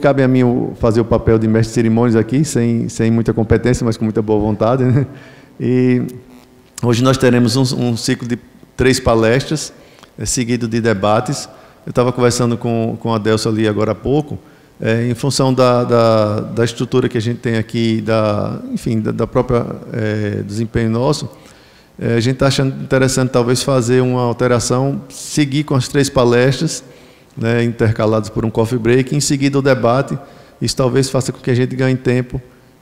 cabe a mim fazer o papel de mestre de cerimônias aqui, sem muita competência, mas com muita boa vontade, né? E hoje nós teremos um ciclo de 3 palestras, seguido de debates. Eu estava conversando com a Delcio ali agora há pouco, em função da estrutura que a gente tem aqui, enfim, da própria desempenho nosso. A gente está achando interessante talvez fazer uma alteração, seguir com as 3 palestras, né, intercaladas por um coffee break, e em seguida o debate. Isso talvez faça com que a gente ganhe tempo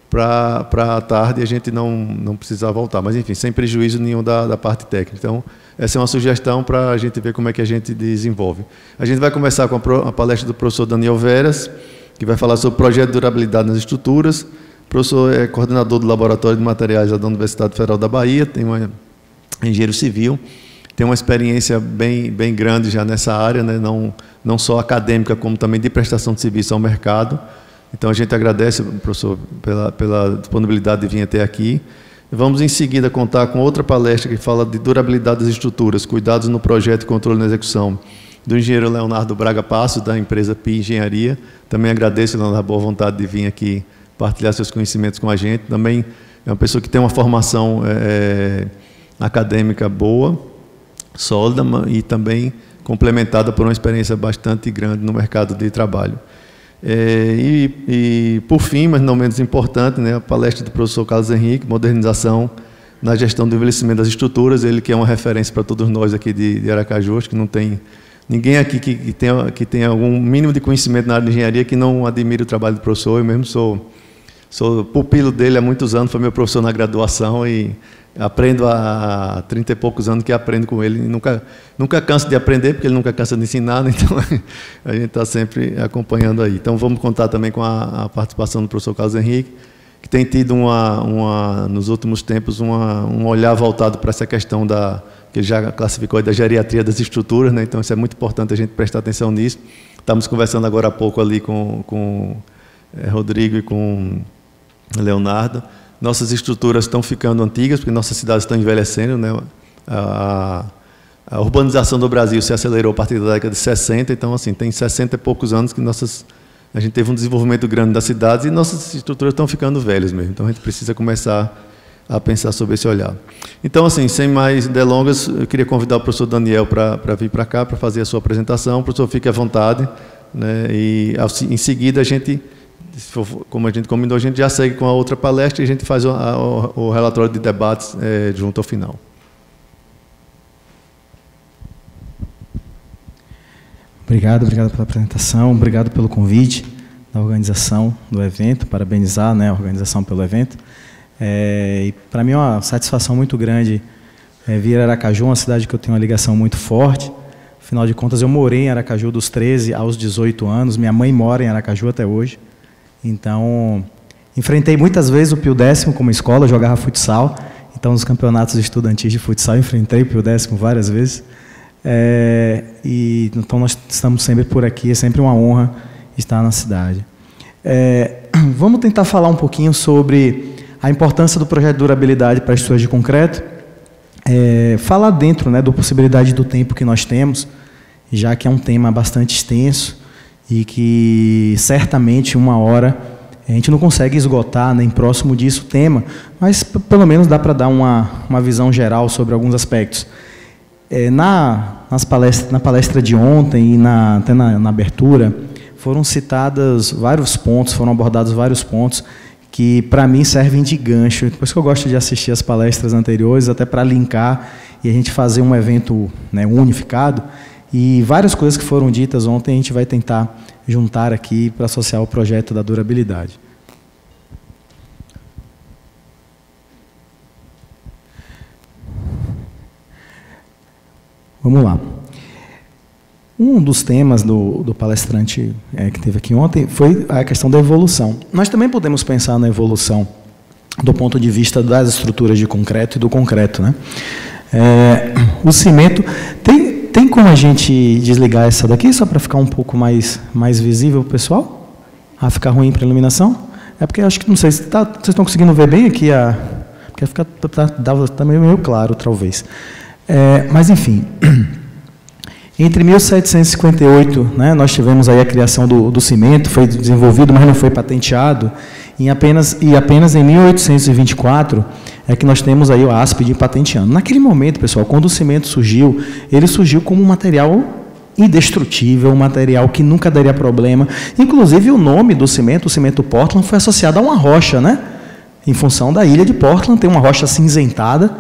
para a tarde e a gente não precisar voltar. Mas, enfim, sem prejuízo nenhum da parte técnica. Então, essa é uma sugestão para a gente ver como é que a gente desenvolve. A gente vai começar com a palestra do professor Daniel Veras, que vai falar sobre projeto de durabilidade nas estruturas. O professor é coordenador do Laboratório de Materiais da Universidade Federal da Bahia, engenheiro civil, tem uma experiência bem grande já nessa área, né? Não só acadêmica, como também de prestação de serviço ao mercado. Então, a gente agradece, professor, pela disponibilidade de vir até aqui. Vamos, em seguida, contar com outra palestra que fala de durabilidade das estruturas, cuidados no projeto e controle na execução, do engenheiro Leonardo Braga Passos, da empresa PI Engenharia. Também agradeço, Leonardo, a boa vontade de vir aqui partilhar seus conhecimentos com a gente. Também é uma pessoa que tem uma formação acadêmica boa, sólida, e também complementada por uma experiência bastante grande no mercado de trabalho. E por fim, mas não menos importante, né, a palestra do professor Carlos Henrique, modernização na gestão do envelhecimento das estruturas, ele que é uma referência para todos nós aqui de Aracaju, acho que não tem ninguém aqui que tenha algum mínimo de conhecimento na área de engenharia que não admire o trabalho do professor. Eu mesmo sou pupilo dele há muitos anos, foi meu professor na graduação e aprendo há 30 e poucos anos que aprendo com ele. Nunca canso de aprender, porque ele nunca cansa de ensinar, né? Então a gente está sempre acompanhando aí. Então vamos contar também com a participação do professor Carlos Henrique, que tem tido nos últimos tempos um olhar voltado para essa questão que ele já classificou da geriatria das estruturas, né? Então isso é muito importante a gente prestar atenção nisso. Estamos conversando agora há pouco ali com Rodrigo e com Leonardo. Nossas estruturas estão ficando antigas, porque nossas cidades estão envelhecendo, né? A urbanização do Brasil se acelerou a partir da década de 60, então, assim, tem 60 e poucos anos que a gente teve um desenvolvimento grande das cidades e nossas estruturas estão ficando velhas mesmo. Então, a gente precisa começar a pensar sobre esse olhar. Então, assim, sem mais delongas, eu queria convidar o professor Daniel para vir para cá, para fazer a sua apresentação. O professor fique à vontade, né? E, em seguida, como a gente combinou, a gente já segue com a outra palestra e a gente faz o relatório de debates junto ao final. Obrigado pela apresentação, obrigado pelo convite da organização do evento, parabenizar, né, a organização pelo evento. E para mim é uma satisfação muito grande vir a Aracaju, uma cidade que eu tenho uma ligação muito forte. Afinal de contas, eu morei em Aracaju dos 13 aos 18 anos, minha mãe mora em Aracaju até hoje. Então, enfrentei muitas vezes o Pio Décimo como escola, jogava futsal. Então, nos campeonatos estudantis de futsal, enfrentei o Pio Décimo várias vezes. Então, nós estamos sempre por aqui, é sempre uma honra estar na cidade. Vamos tentar falar um pouquinho sobre a importância do projeto de durabilidade para as estruturas de concreto. Falar dentro, né, da possibilidade do tempo que nós temos, já que é um tema bastante extenso, e que certamente uma hora a gente não consegue esgotar nem próximo disso o tema, mas pelo menos dá para dar uma visão geral sobre alguns aspectos. Na palestra de ontem e até na abertura, foram citados vários pontos, foram abordados vários pontos que para mim servem de gancho. Por isso que eu gosto de assistir as palestras anteriores, até para linkar e a gente fazer um evento, né, unificado. E várias coisas que foram ditas ontem a gente vai tentar juntar aqui para associar o projeto da durabilidade. Vamos lá. Um dos temas do palestrante que teve aqui ontem foi a questão da evolução. Nós também podemos pensar na evolução do ponto de vista das estruturas de concreto e do concreto, né? O cimento... Tem como a gente desligar essa daqui, só para ficar um pouco mais visível para o pessoal? Ficar ruim para a iluminação? Porque eu acho que, não sei, vocês estão conseguindo ver bem aqui, porque está meio claro, talvez. Mas, enfim, Entre 1758, né, nós tivemos aí a criação do cimento, foi desenvolvido, mas não foi patenteado, e apenas em 1824 é que nós temos aí o áspide patenteando. Naquele momento, pessoal, quando o cimento surgiu, ele surgiu como um material indestrutível, um material que nunca daria problema. Inclusive, o nome do cimento, o cimento Portland, foi associado a uma rocha, né? Em função da ilha de Portland, tem uma rocha cinzentada,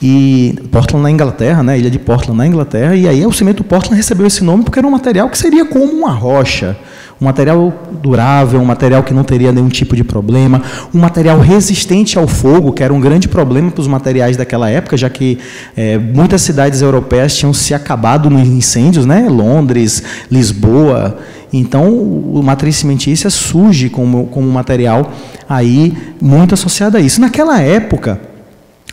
e Portland na Inglaterra, né? Ilha de Portland na Inglaterra, e aí o cimento Portland recebeu esse nome porque era um material que seria como uma rocha, um material durável, um material que não teria nenhum tipo de problema, um material resistente ao fogo, que era um grande problema para os materiais daquela época, já que muitas cidades europeias tinham se acabado nos incêndios, né? Londres, Lisboa. Então, o matriz cimentícia surge como um material aí muito associado a isso. Naquela época,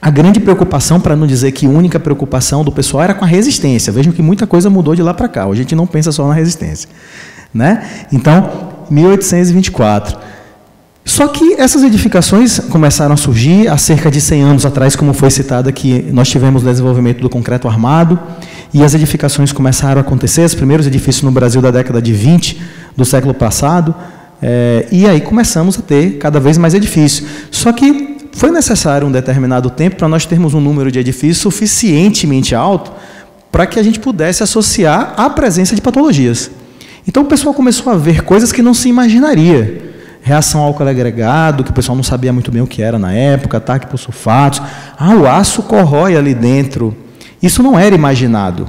a grande preocupação, para não dizer que única preocupação do pessoal, era com a resistência. Vejam que muita coisa mudou de lá para cá. A gente não pensa só na resistência, né? Então, 1824. Só que essas edificações começaram a surgir há cerca de 100 anos atrás, como foi citado aqui, nós tivemos o desenvolvimento do concreto armado, e as edificações começaram a acontecer, os primeiros edifícios no Brasil da década de 20 do século passado, e aí começamos a ter cada vez mais edifícios. Só que foi necessário um determinado tempo para nós termos um número de edifícios suficientemente alto para que a gente pudesse associar a presença de patologias. Então o pessoal começou a ver coisas que não se imaginaria. Reação ao álcool agregado, que o pessoal não sabia muito bem o que era na época, ataque por sulfatos. O aço corrói ali dentro. Isso não era imaginado.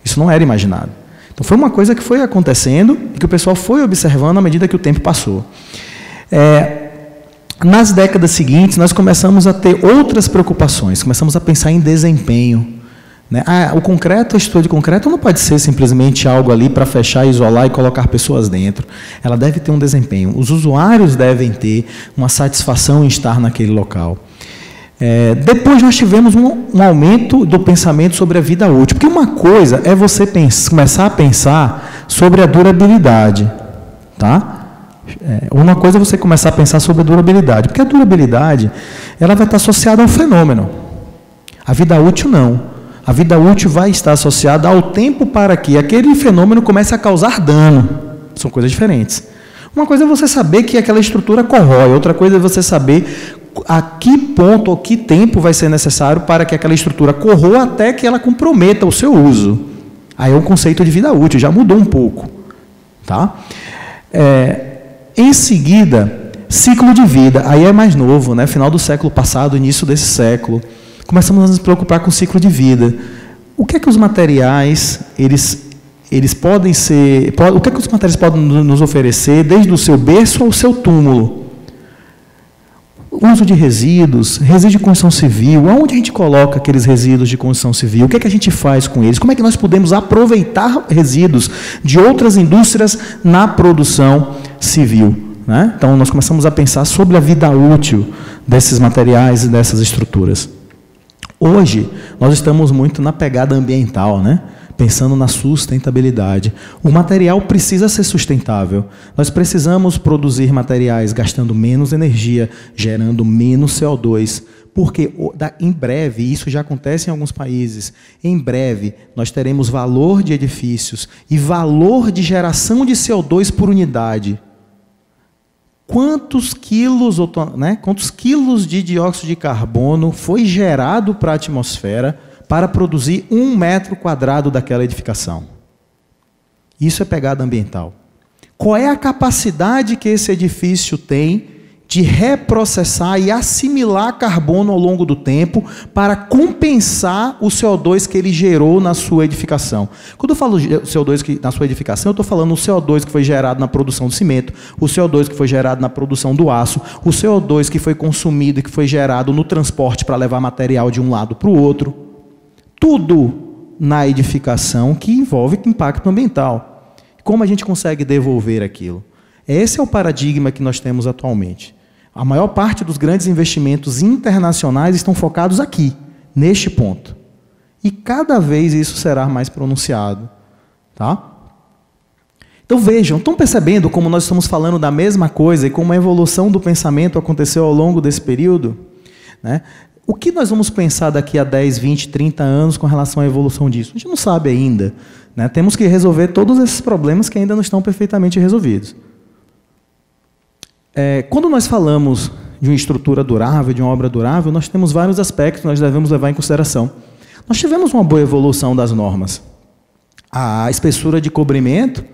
Isso não era imaginado. Então foi uma coisa que foi acontecendo e que o pessoal foi observando à medida que o tempo passou. Nas décadas seguintes, nós começamos a ter outras preocupações, começamos a pensar em desempenho, né? O concreto, a estrutura de concreto não pode ser simplesmente algo ali para fechar, isolar e colocar pessoas dentro. Ela deve ter um desempenho. Os usuários devem ter uma satisfação em estar naquele local. Depois nós tivemos um aumento do pensamento sobre a vida útil, porque uma coisa é você começar a pensar sobre a durabilidade, tá? Uma coisa é você começar a pensar sobre a durabilidade, porque a durabilidade ela vai estar associada ao fenômeno. A vida útil não. A vida útil vai estar associada ao tempo para que aquele fenômeno comece a causar dano. São coisas diferentes. Uma coisa é você saber que aquela estrutura corrói, outra coisa é você saber a que ponto ou que tempo vai ser necessário para que aquela estrutura corroa até que ela comprometa o seu uso. Aí é um conceito de vida útil, já mudou um pouco. Tá? Em seguida, ciclo de vida, aí é mais novo, né? Final do século passado, início desse século, começamos a nos preocupar com o ciclo de vida. O que é que os materiais, eles podem ser, o que é que os materiais podem nos oferecer desde o seu berço ao seu túmulo? Uso de resíduos de construção civil, aonde a gente coloca aqueles resíduos de construção civil? O que é que a gente faz com eles? Como é que nós podemos aproveitar resíduos de outras indústrias na produção civil, né? Então, nós começamos a pensar sobre a vida útil desses materiais e dessas estruturas. Hoje, nós estamos muito na pegada ambiental, né? Pensando na sustentabilidade. O material precisa ser sustentável. Nós precisamos produzir materiais gastando menos energia, gerando menos CO2, porque em breve, isso já acontece em alguns países, em breve nós teremos valor de edifícios e valor de geração de CO2 por unidade. Quantos quilos de dióxido de carbono foi gerado para a atmosfera para produzir 1 metro quadrado daquela edificação? Isso é pegada ambiental. Qual é a capacidade que esse edifício tem de reprocessar e assimilar carbono ao longo do tempo para compensar o CO2 que ele gerou na sua edificação? Quando eu falo CO2 na sua edificação, eu estou falando o CO2 que foi gerado na produção do cimento, o CO2 que foi gerado na produção do aço, o CO2 que foi consumido e que foi gerado no transporte para levar material de um lado para o outro. Tudo na edificação que envolve impacto ambiental. Como a gente consegue devolver aquilo? Esse é o paradigma que nós temos atualmente. A maior parte dos grandes investimentos internacionais estão focados aqui, neste ponto. E cada vez isso será mais pronunciado. Tá? Então vejam, estão percebendo como nós estamos falando da mesma coisa e como a evolução do pensamento aconteceu ao longo desse período? Né? O que nós vamos pensar daqui a 10, 20, 30 anos com relação à evolução disso? A gente não sabe ainda. né? Temos que resolver todos esses problemas que ainda não estão perfeitamente resolvidos. Quando nós falamos de uma estrutura durável, de uma obra durável, nós temos vários aspectos que nós devemos levar em consideração. Nós tivemos uma boa evolução das normas. A espessura de cobrimento,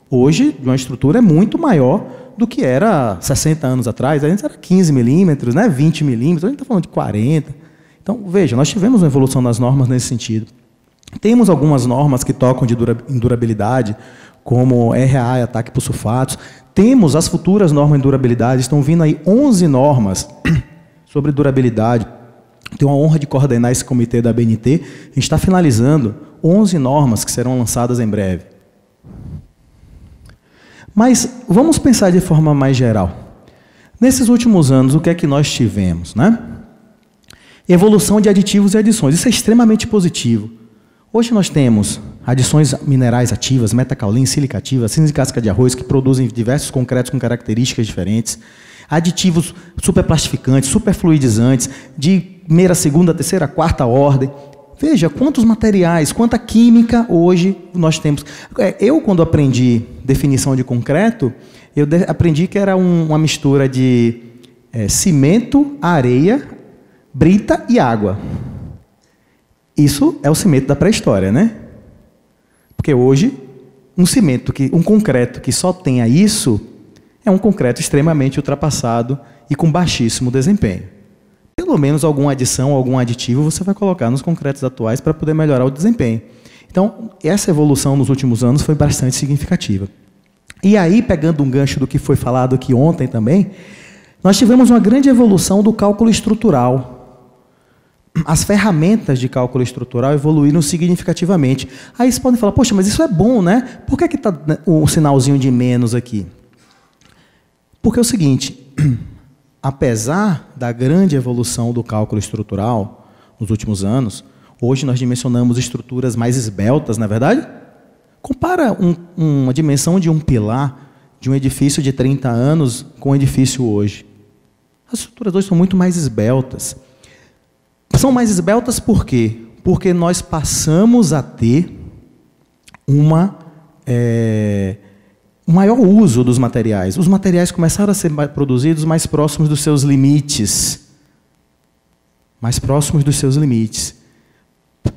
hoje, de uma estrutura é muito maior do que era 60 anos atrás. Antes era 15 milímetros, né? 20 milímetros, a gente está falando de 40. Então, veja, nós tivemos uma evolução das normas nesse sentido. Temos algumas normas que tocam em durabilidade, como RA e ataque por sulfatos. Temos as futuras normas de durabilidade, estão vindo aí 11 normas sobre durabilidade. Tenho a honra de coordenar esse comitê da ABNT. A gente está finalizando 11 normas que serão lançadas em breve. Mas vamos pensar de forma mais geral. Nesses últimos anos, o que é que nós tivemos, né? Evolução de aditivos e adições. Isso é extremamente positivo. Hoje nós temos adições minerais ativas, metacaolina, silicativa, cinza de casca de arroz, que produzem diversos concretos com características diferentes. Aditivos superplastificantes, superfluidizantes, de primeira, segunda, terceira, quarta ordem. Veja quantos materiais, quanta química hoje nós temos. Eu, quando aprendi definição de concreto, eu aprendi que era uma mistura de cimento, areia, brita e água. Isso é o cimento da pré-história, né? Porque hoje, um concreto que só tenha isso, é um concreto extremamente ultrapassado e com baixíssimo desempenho. Pelo menos alguma adição, algum aditivo você vai colocar nos concretos atuais para poder melhorar o desempenho. Então, essa evolução nos últimos anos foi bastante significativa. E aí, pegando um gancho do que foi falado aqui ontem também, nós tivemos uma grande evolução do cálculo estrutural. As ferramentas de cálculo estrutural evoluíram significativamente. Aí vocês podem falar, poxa, mas isso é bom, né? Por que está o sinalzinho de menos aqui? Porque é o seguinte, apesar da grande evolução do cálculo estrutural nos últimos anos, hoje nós dimensionamos estruturas mais esbeltas, não é verdade? Compara uma dimensão de um pilar de um edifício de 30 anos com um edifício hoje. As estruturas hoje são muito mais esbeltas. São mais esbeltas por quê? Porque nós passamos a ter um maior uso dos materiais. Os materiais começaram a ser produzidos mais próximos dos seus limites. Mais próximos dos seus limites.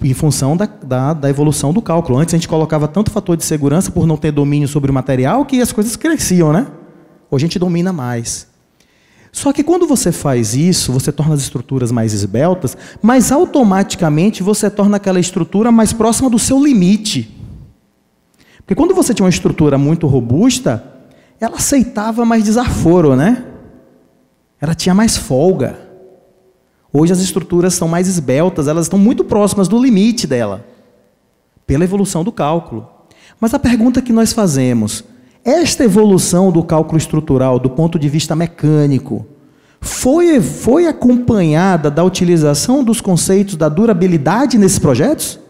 Em função da evolução do cálculo. Antes a gente colocava tanto fator de segurança por não ter domínio sobre o material que as coisas cresciam, né? Hoje a gente domina mais. Só que quando você faz isso, você torna as estruturas mais esbeltas, mas automaticamente você torna aquela estrutura mais próxima do seu limite. Porque quando você tinha uma estrutura muito robusta, ela aceitava mais desaforo, né? Ela tinha mais folga. Hoje as estruturas são mais esbeltas, elas estão muito próximas do limite dela, pela evolução do cálculo. Mas a pergunta que nós fazemos, esta evolução do cálculo estrutural, do ponto de vista mecânico, foi acompanhada da utilização dos conceitos da durabilidade nesses projetos?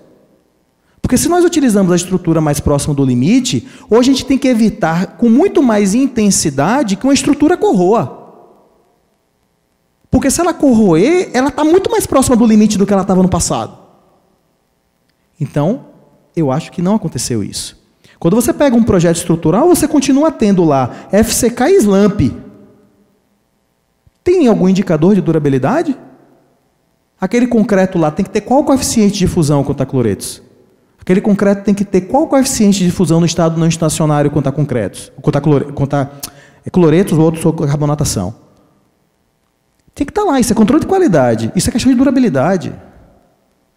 Porque se nós utilizamos a estrutura mais próxima do limite, hoje a gente tem que evitar com muito mais intensidade que uma estrutura corroa. Porque se ela corroer, ela está muito mais próxima do limite do que ela estava no passado. Então, eu acho que não aconteceu isso. Quando você pega um projeto estrutural, você continua tendo lá FCK e SLAMP. Tem algum indicador de durabilidade? Aquele concreto lá tem que ter qual coeficiente de fusão contra cloretos? Aquele concreto tem que ter qual coeficiente de fusão no estado não estacionário contra concretos? Contra cloretos ou outros sobre carbonatação? Tem que estar lá, isso é controle de qualidade, isso é questão de durabilidade.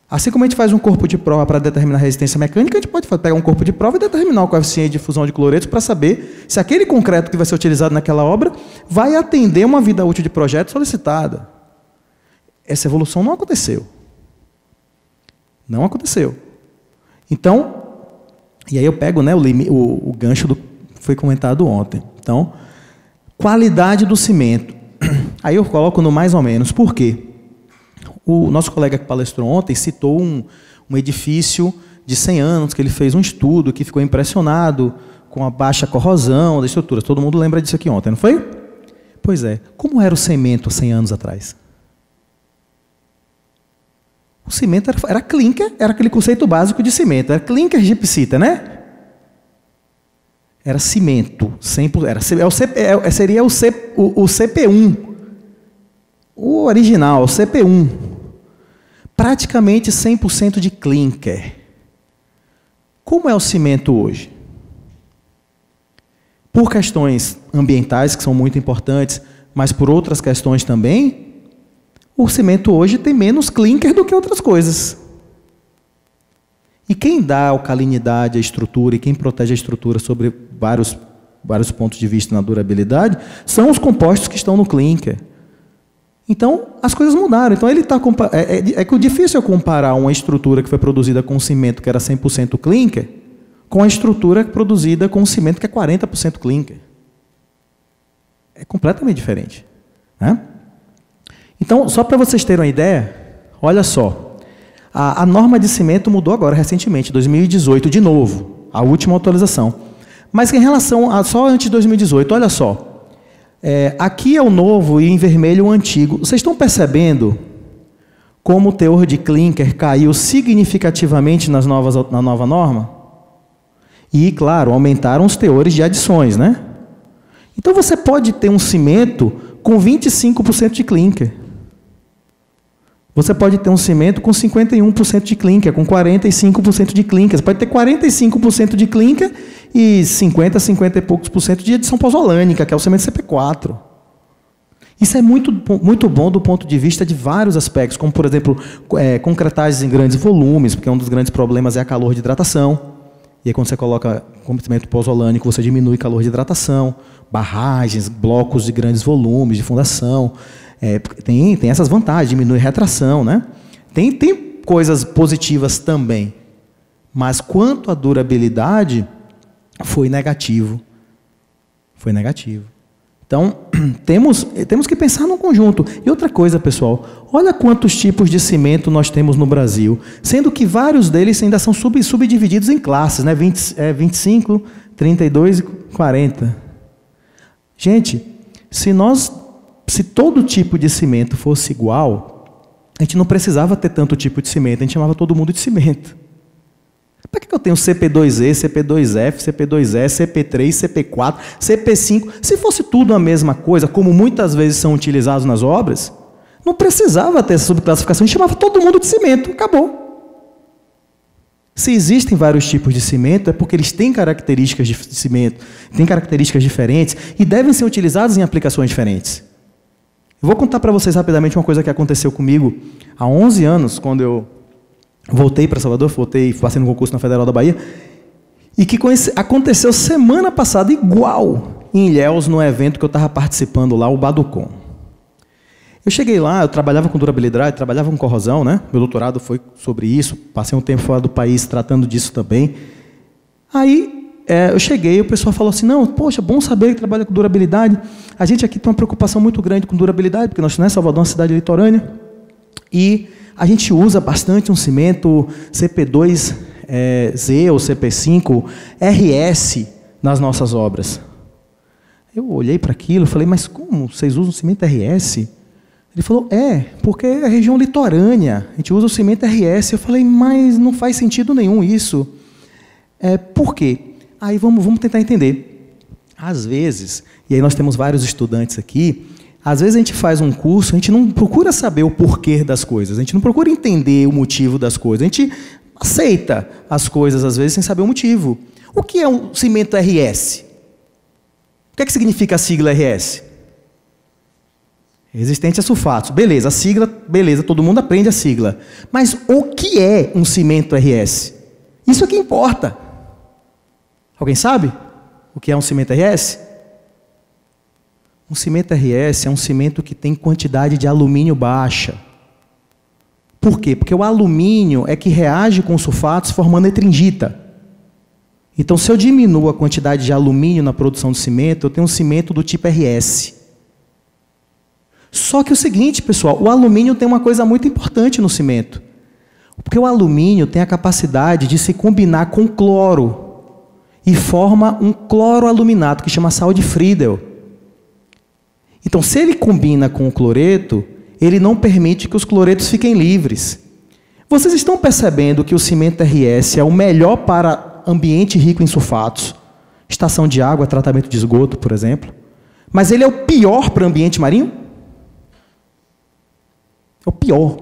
Assim como a gente faz um corpo de prova para determinar a resistência mecânica, a gente pode pegar um corpo de prova e determinar o coeficiente de fusão de cloretos para saber se aquele concreto que vai ser utilizado naquela obra vai atender uma vida útil de projeto solicitada. Essa evolução não aconteceu. Não aconteceu. Então, e aí eu pego, né, o gancho do que foi comentado ontem. Então, qualidade do cimento. Aí eu coloco no mais ou menos. Por quê? O nosso colega que palestrou ontem citou um edifício de 100 anos, que ele fez um estudo, que ficou impressionado com a baixa corrosão da estrutura. Todo mundo lembra disso aqui ontem, não foi? Pois é. Como era o cimento 100 anos atrás? O cimento era clinker, era aquele conceito básico de cimento. Era clinker gipsita, né? Era cimento. Seria o CP1. O original, o CP1. Praticamente 100% de clinker. Como é o cimento hoje? Por questões ambientais, que são muito importantes, mas por outras questões também, o cimento hoje tem menos clinker do que outras coisas. E quem dá alcalinidade à estrutura e quem protege a estrutura sobre vários pontos de vista na durabilidade são os compostos que estão no clinker. Então, as coisas mudaram. Então, o difícil é comparar uma estrutura que foi produzida com um cimento que era 100% clinker com a estrutura produzida com um cimento que é 40% clinker. É completamente diferente, né? Então, só para vocês terem uma ideia, olha só, a norma de cimento mudou agora recentemente, 2018, de novo, a última atualização. Mas em relação a só antes de 2018, olha só, aqui é o novo e em vermelho o antigo. Vocês estão percebendo como o teor de clinker caiu significativamente na nova norma? E, claro, aumentaram os teores de adições, né? Então, você pode ter um cimento com 25% de clinker. Você pode ter um cimento com 51% de clinker, com 45% de clinker. Você pode ter 45% de clinker e 50 e poucos por cento de adição pozolânica, que é o cimento CP4. Isso é muito bom do ponto de vista de vários aspectos, como, por exemplo, concretagens em grandes volumes, porque um dos grandes problemas é a calor de hidratação. E aí, quando você coloca cimento pozolânico, você diminui o calor de hidratação, barragens, blocos de grandes volumes, de fundação. Tem essas vantagens, diminui retração, né? Tem coisas positivas também. Mas quanto à durabilidade, foi negativo. Foi negativo. Então, temos que pensar no conjunto. E outra coisa, pessoal, olha quantos tipos de cimento nós temos no Brasil, sendo que vários deles ainda são subdivididos em classes, né? 25, 32 e 40. Gente, se todo tipo de cimento fosse igual, a gente não precisava ter tanto tipo de cimento, a gente chamava todo mundo de cimento. Para que eu tenho CP2E, CP2F, CP2E, CP3, CP4, CP5? Se fosse tudo a mesma coisa, como muitas vezes são utilizados nas obras, não precisava ter essa subclassificação, a gente chamava todo mundo de cimento, acabou. Se existem vários tipos de cimento, é porque eles têm características de cimento, têm características diferentes e devem ser utilizados em aplicações diferentes. Eu vou contar para vocês rapidamente uma coisa que aconteceu comigo há 11 anos, quando eu voltei para Salvador, passei no concurso na Federal da Bahia, e que aconteceu semana passada, igual, em Ilhéus, no evento que eu estava participando lá, o Baducon. Eu cheguei lá, eu trabalhava com durabilidade, trabalhava com corrosão, né? Meu doutorado foi sobre isso, passei um tempo fora do país tratando disso também. Aí, eu cheguei e o pessoal falou assim, não, poxa, bom saber que trabalha com durabilidade. A gente aqui tem uma preocupação muito grande com durabilidade, porque nós, né, Salvador é uma cidade litorânea, e a gente usa bastante um cimento CP2Z ou CP5 RS nas nossas obras. Eu olhei para aquilo e falei, mas como vocês usam cimento RS? Ele falou, porque é a região litorânea, a gente usa o cimento RS. Eu falei, mas não faz sentido nenhum isso. Por quê? Aí vamos tentar entender. Às vezes, e aí nós temos vários estudantes aqui, às vezes a gente faz um curso, a gente não procura saber o porquê das coisas, a gente não procura entender o motivo das coisas, a gente aceita as coisas, às vezes, sem saber o motivo. O que é um cimento RS? O que significa a sigla RS? Resistente a sulfatos. Beleza, a sigla, beleza, todo mundo aprende a sigla. Mas o que é um cimento RS? Isso é que importa. Alguém sabe o que é um cimento RS? Um cimento RS é um cimento que tem quantidade de alumínio baixa. Por quê? Porque o alumínio é que reage com os sulfatos formando etringita. Então, se eu diminuo a quantidade de alumínio na produção do cimento, eu tenho um cimento do tipo RS. Só que é o seguinte, pessoal, o alumínio tem uma coisa muito importante no cimento. Porque o alumínio tem a capacidade de se combinar com cloro e forma um cloroaluminato, que chama sal de Friedel. Então, se ele combina com o cloreto, ele não permite que os cloretos fiquem livres. Vocês estão percebendo que o cimento RS é o melhor para ambiente rico em sulfatos, estação de água, tratamento de esgoto, por exemplo, mas ele é o pior para o ambiente marinho? É o pior.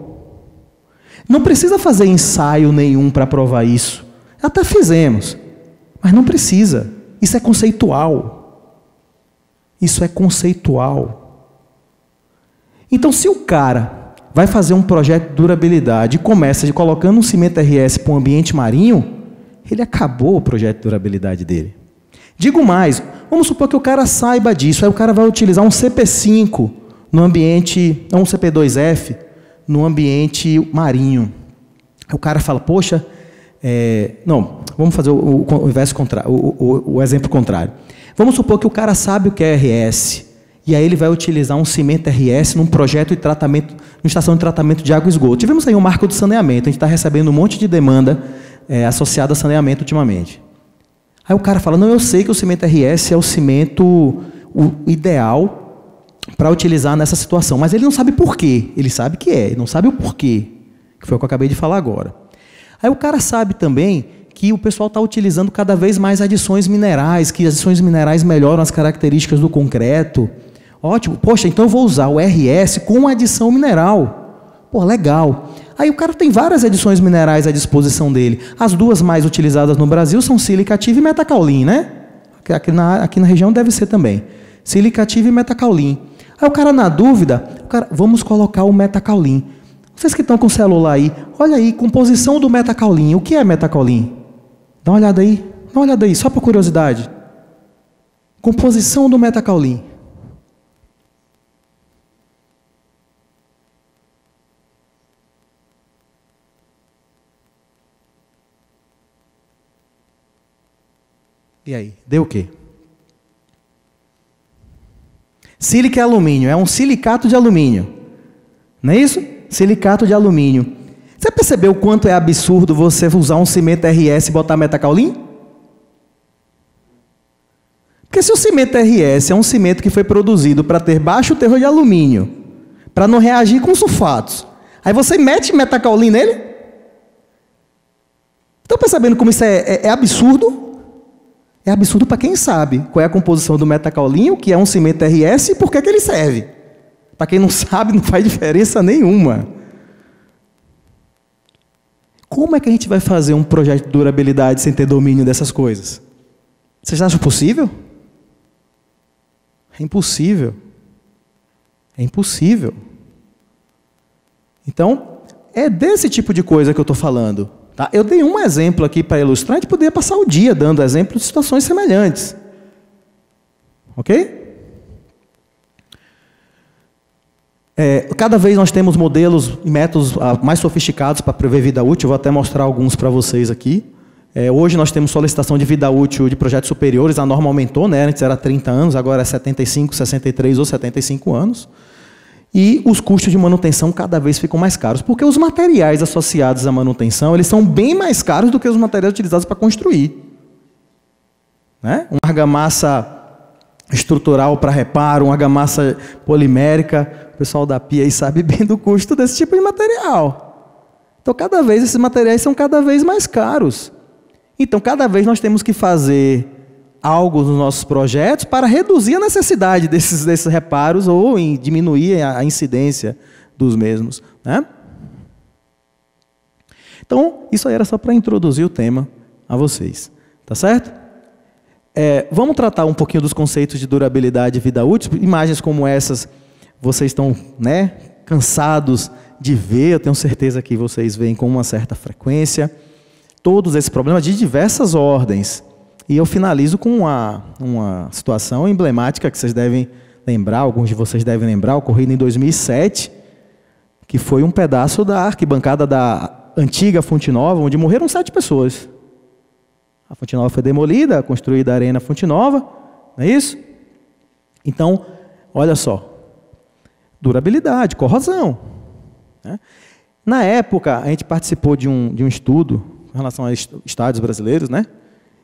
Não precisa fazer ensaio nenhum para provar isso. Até fizemos, mas não precisa. Isso é conceitual. Isso é conceitual. Então, se o cara vai fazer um projeto de durabilidade e começa colocando um cimento RS para um ambiente marinho, ele acabou o projeto de durabilidade dele. Digo mais, vamos supor que o cara saiba disso, aí o cara vai utilizar um CP5 no ambiente, um CP2F, no ambiente marinho. Aí o cara fala, poxa, não, vamos fazer o inverso contrário, o exemplo contrário. Vamos supor que o cara sabe o que é RS, e aí ele vai utilizar um cimento RS num projeto de tratamento, numa estação de tratamento de água e esgoto. Tivemos aí um marco de saneamento, a gente está recebendo um monte de demanda associada a saneamento ultimamente. Aí o cara fala, não, eu sei que o cimento RS é o cimento ideal para utilizar nessa situação, mas ele não sabe por quê. Ele sabe que ele não sabe o porquê, que foi o que eu acabei de falar agora. Aí o cara sabe também que o pessoal está utilizando cada vez mais adições minerais, que as adições minerais melhoram as características do concreto. Ótimo, poxa, então eu vou usar o RS com adição mineral. Pô, legal. Aí o cara tem várias adições minerais à disposição dele. As duas mais utilizadas no Brasil são silicativa e metacaulin, né? Aqui na região deve ser também. Silicativa e metacaulin. Aí o cara na dúvida, vamos colocar o metacaulin. Vocês que estão com o celular aí, olha aí, composição do metacaulin. O que é metacaulin? Dá uma olhada aí, só por curiosidade. Composição do metacaulin. E aí, deu o quê? Sílica é alumínio, é um silicato de alumínio. Não é isso? Silicato de alumínio. Você percebeu o quanto é absurdo você usar um cimento RS e botar metacaulin? Porque se o cimento RS é um cimento que foi produzido para ter baixo teor de alumínio, para não reagir com sulfatos, aí você mete metacaulin nele? Estão percebendo como isso é absurdo? É absurdo para quem sabe qual é a composição do metacaulin, o que é um cimento RS e por que ele serve. Para quem não sabe, não faz diferença nenhuma. Como é que a gente vai fazer um projeto de durabilidade sem ter domínio dessas coisas? Vocês acham possível? É impossível. É impossível. Então, é desse tipo de coisa que eu estou falando. Tá? Eu dei um exemplo aqui para ilustrar, a gente poderia passar o dia dando exemplos de situações semelhantes. Ok? Cada vez nós temos modelos e métodos mais sofisticados para prever vida útil, vou até mostrar alguns para vocês aqui. Hoje nós temos solicitação de vida útil de projetos superiores, a norma aumentou, né? Antes era 30 anos, agora é 75, 63 ou 75 anos. E os custos de manutenção cada vez ficam mais caros, porque os materiais associados à manutenção, eles são bem mais caros do que os materiais utilizados para construir. Né? Uma argamassa estrutural para reparo, uma argamassa polimérica, o pessoal da Pia aí sabe bem do custo desse tipo de material. Então, cada vez esses materiais são cada vez mais caros. Então, cada vez nós temos que fazer algo nos nossos projetos para reduzir a necessidade desses reparos ou diminuir a incidência dos mesmos. Né? Então, isso aí era só para introduzir o tema a vocês. Tá certo? Vamos tratar um pouquinho dos conceitos de durabilidade e vida útil. Imagens como essas, vocês estão, né, cansados de ver, eu tenho certeza que vocês veem com uma certa frequência. Todos esses problemas de diversas ordens. E eu finalizo com uma situação emblemática que vocês devem lembrar, alguns de vocês devem lembrar, ocorrida em 2007, que foi um pedaço da arquibancada da antiga Fonte Nova, onde morreram 7 pessoas. A Fonte Nova foi demolida, construída a Arena Fonte Nova, não é isso? Então, olha só, durabilidade, corrosão. Né? Na época, a gente participou de um estudo em relação a estádios brasileiros, né?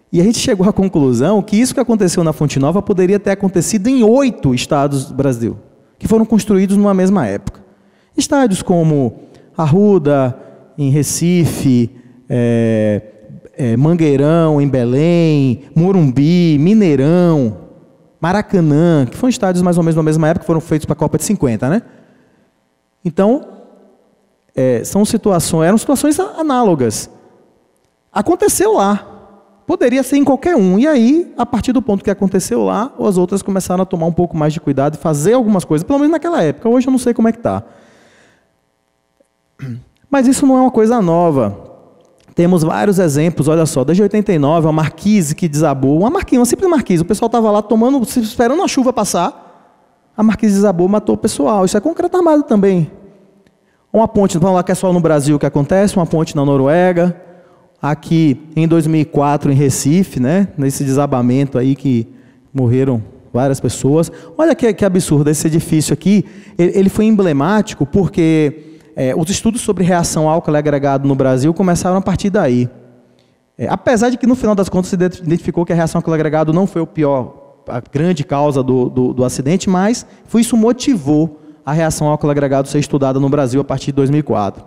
E a gente chegou à conclusão que isso que aconteceu na Fonte Nova poderia ter acontecido em 8 estádios do Brasil, que foram construídos numa mesma época. Estádios como Arruda, em Recife, Mangueirão, em Belém, Morumbi, Mineirão, Maracanã, que foram estádios mais ou menos na mesma época, foram feitos para a Copa de 50, né? Então, eram situações análogas. Aconteceu lá. Poderia ser em qualquer um. E aí, a partir do ponto que aconteceu lá, as outras começaram a tomar um pouco mais de cuidado e fazer algumas coisas, pelo menos naquela época. Hoje eu não sei como é que está. Mas isso não é uma coisa nova. Temos vários exemplos, olha só, desde 89, uma marquise que desabou, uma simples marquise, o pessoal estava lá esperando a chuva passar, a marquise desabou, matou o pessoal. Isso é concreto armado também. Uma ponte, vamos lá, que é só no Brasil que acontece, uma ponte na Noruega, aqui em 2004 em Recife, né, nesse desabamento aí que morreram várias pessoas. Olha que absurdo, esse edifício aqui, ele foi emblemático porque os estudos sobre reação álcool agregado no Brasil começaram a partir daí. Apesar de que no final das contas se identificou que a reação álcool agregado não foi a grande causa do acidente, mas isso motivou a reação álcool agregado ser estudada no Brasil a partir de 2004.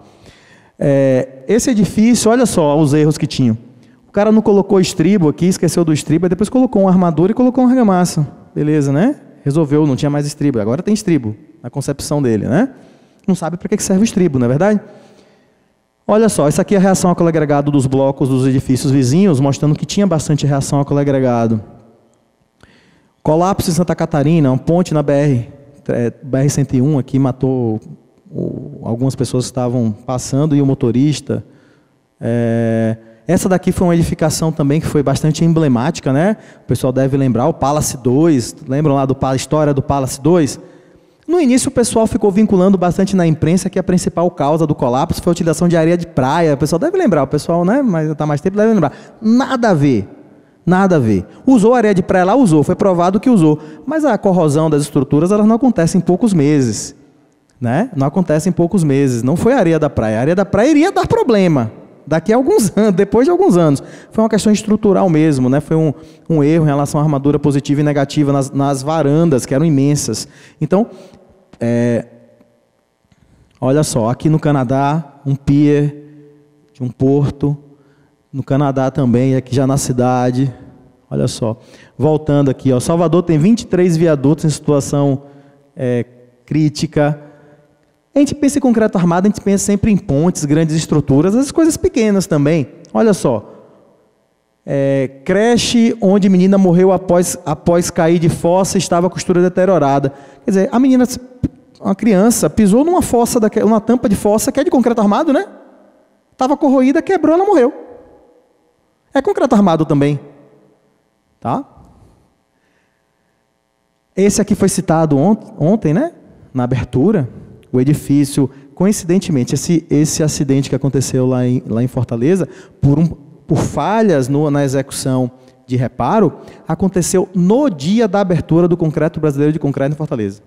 Esse edifício, olha só os erros que tinham. O cara não colocou estribo aqui, esqueceu do estribo, aí depois colocou uma armadura e colocou uma argamassa. Beleza, né? Resolveu, não tinha mais estribo. Agora tem estribo, na concepção dele, né? Não sabe para que serve o estribo, não é verdade? Olha só, isso aqui é a reação álcool agregado dos blocos dos edifícios vizinhos, mostrando que tinha bastante reação álcool agregado. Colapso em Santa Catarina, uma ponte na BR-101 aqui matou algumas pessoas que estavam passando e o motorista. Essa daqui foi uma edificação também que foi bastante emblemática, né? O pessoal deve lembrar, o Palace 2, lembram lá da história do Palace 2? No início o pessoal ficou vinculando bastante na imprensa que a principal causa do colapso foi a utilização de areia de praia. O pessoal deve lembrar, o pessoal, né, mas está mais tempo, deve lembrar. Nada a ver. Nada a ver. Usou areia de praia lá? Usou, foi provado que usou. Mas a corrosão das estruturas elas não acontece em poucos meses. Né? Não acontece em poucos meses. Não foi a areia da praia. A areia da praia iria dar problema daqui a alguns anos, depois de alguns anos. Foi uma questão estrutural mesmo, né? Foi um erro em relação à armadura positiva e negativa nas varandas, que eram imensas. Então, olha só, aqui no Canadá, um pier de um porto, no Canadá também, aqui já na cidade, olha só. Voltando aqui, ó, Salvador tem 23 viadutos em situação crítica. A gente pensa em concreto armado, a gente pensa sempre em pontes, grandes estruturas, as coisas pequenas também. Olha só, creche onde menina morreu após cair de fossa e estava a costura deteriorada. Quer dizer, uma criança pisou numa fossa, uma tampa de fossa que é de concreto armado, né? Estava corroída, quebrou, ela morreu. É concreto armado também. Tá? Esse aqui foi citado ontem, né? Na abertura. O edifício, coincidentemente, esse acidente que aconteceu lá em Fortaleza, por falhas na execução de reparo, aconteceu no dia da abertura do Concreto Brasileiro de Concreto em Fortaleza.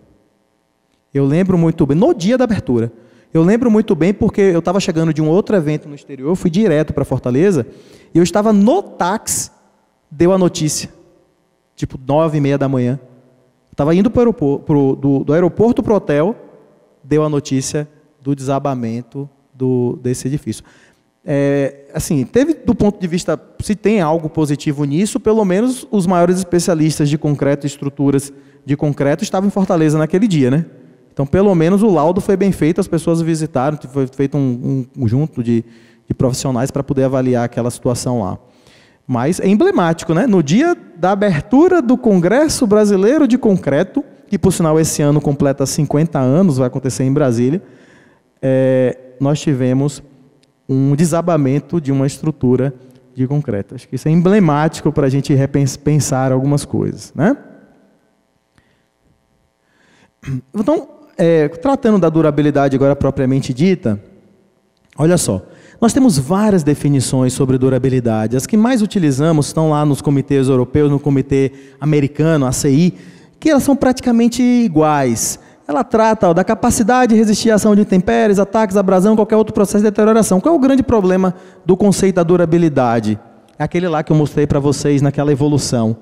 Eu lembro muito bem, no dia da abertura. Eu lembro muito bem porque eu estava chegando de um outro evento no exterior, eu fui direto para Fortaleza, e eu estava no táxi, deu a notícia, tipo 9h30 da manhã. Estava indo para do aeroporto para o hotel, deu a notícia do desabamento desse edifício. Assim, teve do ponto de vista, se tem algo positivo nisso, pelo menos os maiores especialistas de concreto e estruturas de concreto estavam em Fortaleza naquele dia, né? Então, pelo menos o laudo foi bem feito, as pessoas visitaram, foi feito um conjunto de profissionais para poder avaliar aquela situação lá. Mas é emblemático, né? No dia da abertura do Congresso Brasileiro de Concreto, que por sinal esse ano completa 50 anos, vai acontecer em Brasília, nós tivemos um desabamento de uma estrutura de concreto. Acho que isso é emblemático para a gente repensar algumas coisas, né? Então, tratando da durabilidade agora propriamente dita, olha só, nós temos várias definições sobre durabilidade. As que mais utilizamos estão lá nos comitês europeus, no comitê americano, ACI, que elas são praticamente iguais. Ela trata da capacidade de resistir à ação de intempéries, ataques, abrasão, qualquer outro processo de deterioração. Qual é o grande problema do conceito da durabilidade? É aquele lá que eu mostrei para vocês naquela evolução.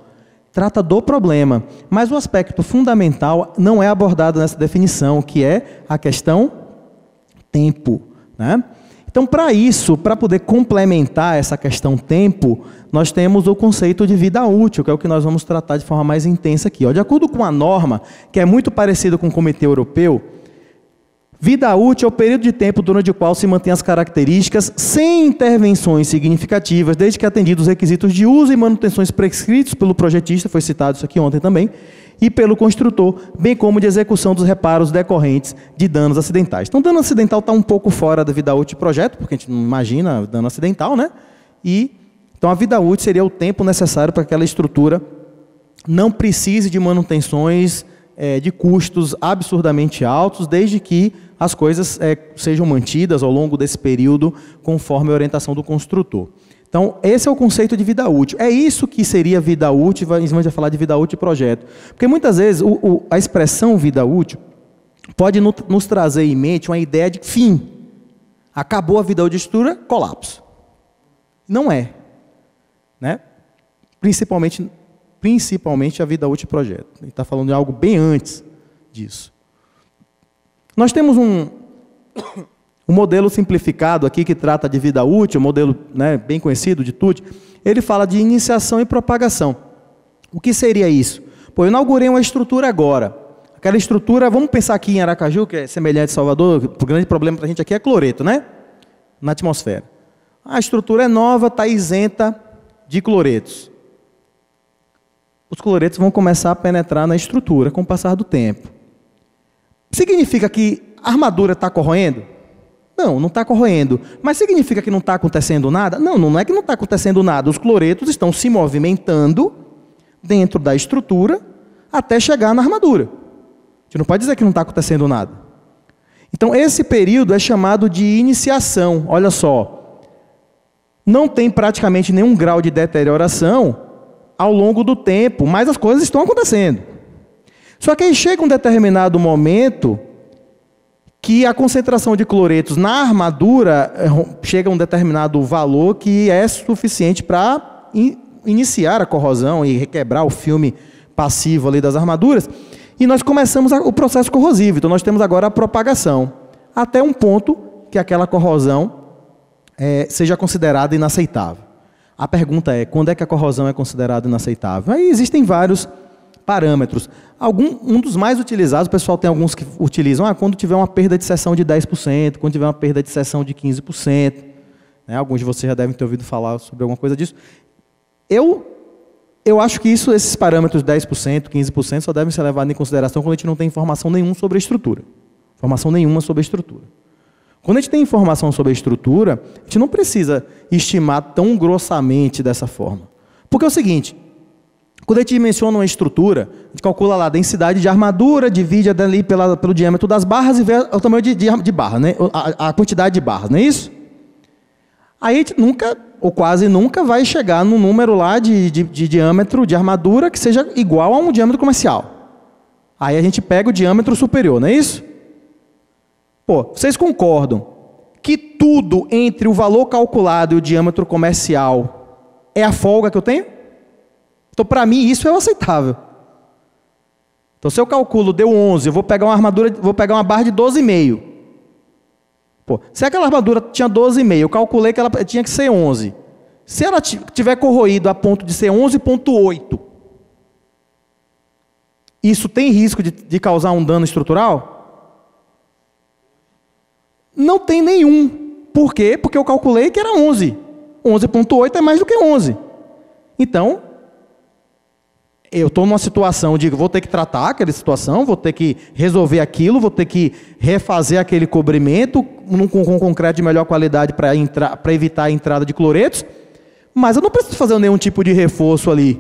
Trata do problema, mas o aspecto fundamental não é abordado nessa definição, que é a questão tempo, né? Então, para isso, para poder complementar essa questão tempo, nós temos o conceito de vida útil, que é o que nós vamos tratar de forma mais intensa aqui. De acordo com a norma, que é muito parecida com o Comitê Europeu, vida útil é o período de tempo durante o qual se mantém as características sem intervenções significativas, desde que atendidos os requisitos de uso e manutenções prescritos pelo projetista, foi citado isso aqui ontem também, e pelo construtor, bem como de execução dos reparos decorrentes de danos acidentais. Então, dano acidental está um pouco fora da vida útil do projeto, porque a gente não imagina dano acidental, né? Então, a vida útil seria o tempo necessário para que aquela estrutura não precise de manutenções de custos absurdamente altos, desde que as coisas sejam mantidas ao longo desse período, conforme a orientação do construtor. Então, esse é o conceito de vida útil. É isso que seria vida útil, a gente vai falar de vida útil e projeto. Porque muitas vezes a expressão vida útil pode nos trazer em mente uma ideia de fim. Acabou a vida útil de estrutura, colapso. Não é. Né? Principalmente a vida útil de projeto. A gente está falando de algo bem antes disso. Nós temos um modelo simplificado aqui que trata de vida útil, um modelo, né, bem conhecido de TUD. Ele fala de iniciação e propagação. O que seria isso? Pô, eu inaugurei uma estrutura agora. Aquela estrutura, vamos pensar aqui em Aracaju, que é semelhante a Salvador, o grande problema para a gente aqui é cloreto, né? Na atmosfera. A estrutura é nova, está isenta de cloretos. Os cloretos vão começar a penetrar na estrutura com o passar do tempo. Significa que a armadura está corroendo? Não, não está corroendo. Mas significa que não está acontecendo nada? Não, não é que não está acontecendo nada. Os cloretos estão se movimentando dentro da estrutura até chegar na armadura. A gente não pode dizer que não está acontecendo nada. Então, esse período é chamado de iniciação. Olha só. Não tem praticamente nenhum grau de deterioração ao longo do tempo, mas as coisas estão acontecendo. Só que aí chega um determinado momento que a concentração de cloretos na armadura chega a um determinado valor que é suficiente para iniciar a corrosão e requebrar o filme passivo ali das armaduras, e nós começamos o processo corrosivo. Então nós temos agora a propagação, até um ponto que aquela corrosão seja considerada inaceitável. A pergunta é, quando é que a corrosão é considerada inaceitável? Aí existem vários parâmetros. Um dos mais utilizados, o pessoal tem alguns que utilizam, quando tiver uma perda de seção de 10%, quando tiver uma perda de seção de 15%. Né? Alguns de vocês já devem ter ouvido falar sobre alguma coisa disso. Eu acho que esses parâmetros de 10%, 15%, só devem ser levados em consideração quando a gente não tem informação nenhuma sobre a estrutura. Informação nenhuma sobre a estrutura. Quando a gente tem informação sobre a estrutura, a gente não precisa estimar tão grossamente dessa forma. Porque é o seguinte, quando a gente menciona uma estrutura, a gente calcula lá a densidade de armadura, divide ali pelo diâmetro das barras e vê o tamanho de barra, né? A quantidade de barras, não é isso? Aí a gente nunca, ou quase nunca, vai chegar num número lá de diâmetro de armadura que seja igual a um diâmetro comercial. Aí a gente pega o diâmetro superior, não é isso? Pô, vocês concordam que tudo entre o valor calculado e o diâmetro comercial é a folga que eu tenho? Então, para mim, isso é aceitável. Então, se eu calculo, deu 11, eu vou pegar uma armadura, vou pegar uma barra de 12,5. Pô, se aquela armadura tinha 12,5, eu calculei que ela tinha que ser 11. Se ela tiver corroído a ponto de ser 11,8, isso tem risco de causar um dano estrutural? Não tem nenhum. Por quê? Porque eu calculei que era 11. 11,8 é mais do que 11. Então, eu estou numa situação de vou ter que tratar aquela situação, vou ter que resolver aquilo, vou ter que refazer aquele cobrimento com concreto de melhor qualidade para evitar a entrada de cloretos, mas eu não preciso fazer nenhum tipo de reforço ali.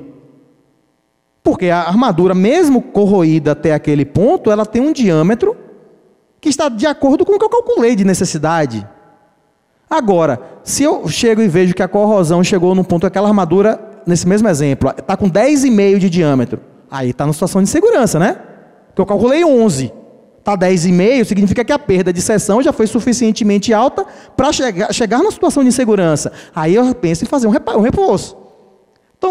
Porque a armadura, mesmo corroída até aquele ponto, ela tem um diâmetro que está de acordo com o que eu calculei de necessidade. Agora, se eu chego e vejo que a corrosão chegou num ponto que aquela armadura, nesse mesmo exemplo, está com 10,5 de diâmetro, aí está numa situação de segurança, né? Porque eu calculei 11. Está 10,5, significa que a perda de seção já foi suficientemente alta para chegar na situação de insegurança. Aí eu penso em fazer um reforço.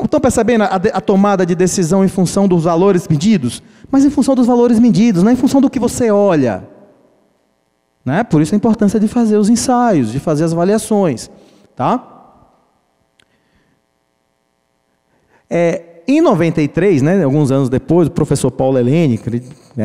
Estão percebendo a tomada de decisão em função dos valores medidos? Mas em função dos valores medidos, não é em função do que você olha. né? Por isso a importância de fazer os ensaios, de fazer as avaliações. Tá? Em 93, né, alguns anos depois, o professor Paulo Helene,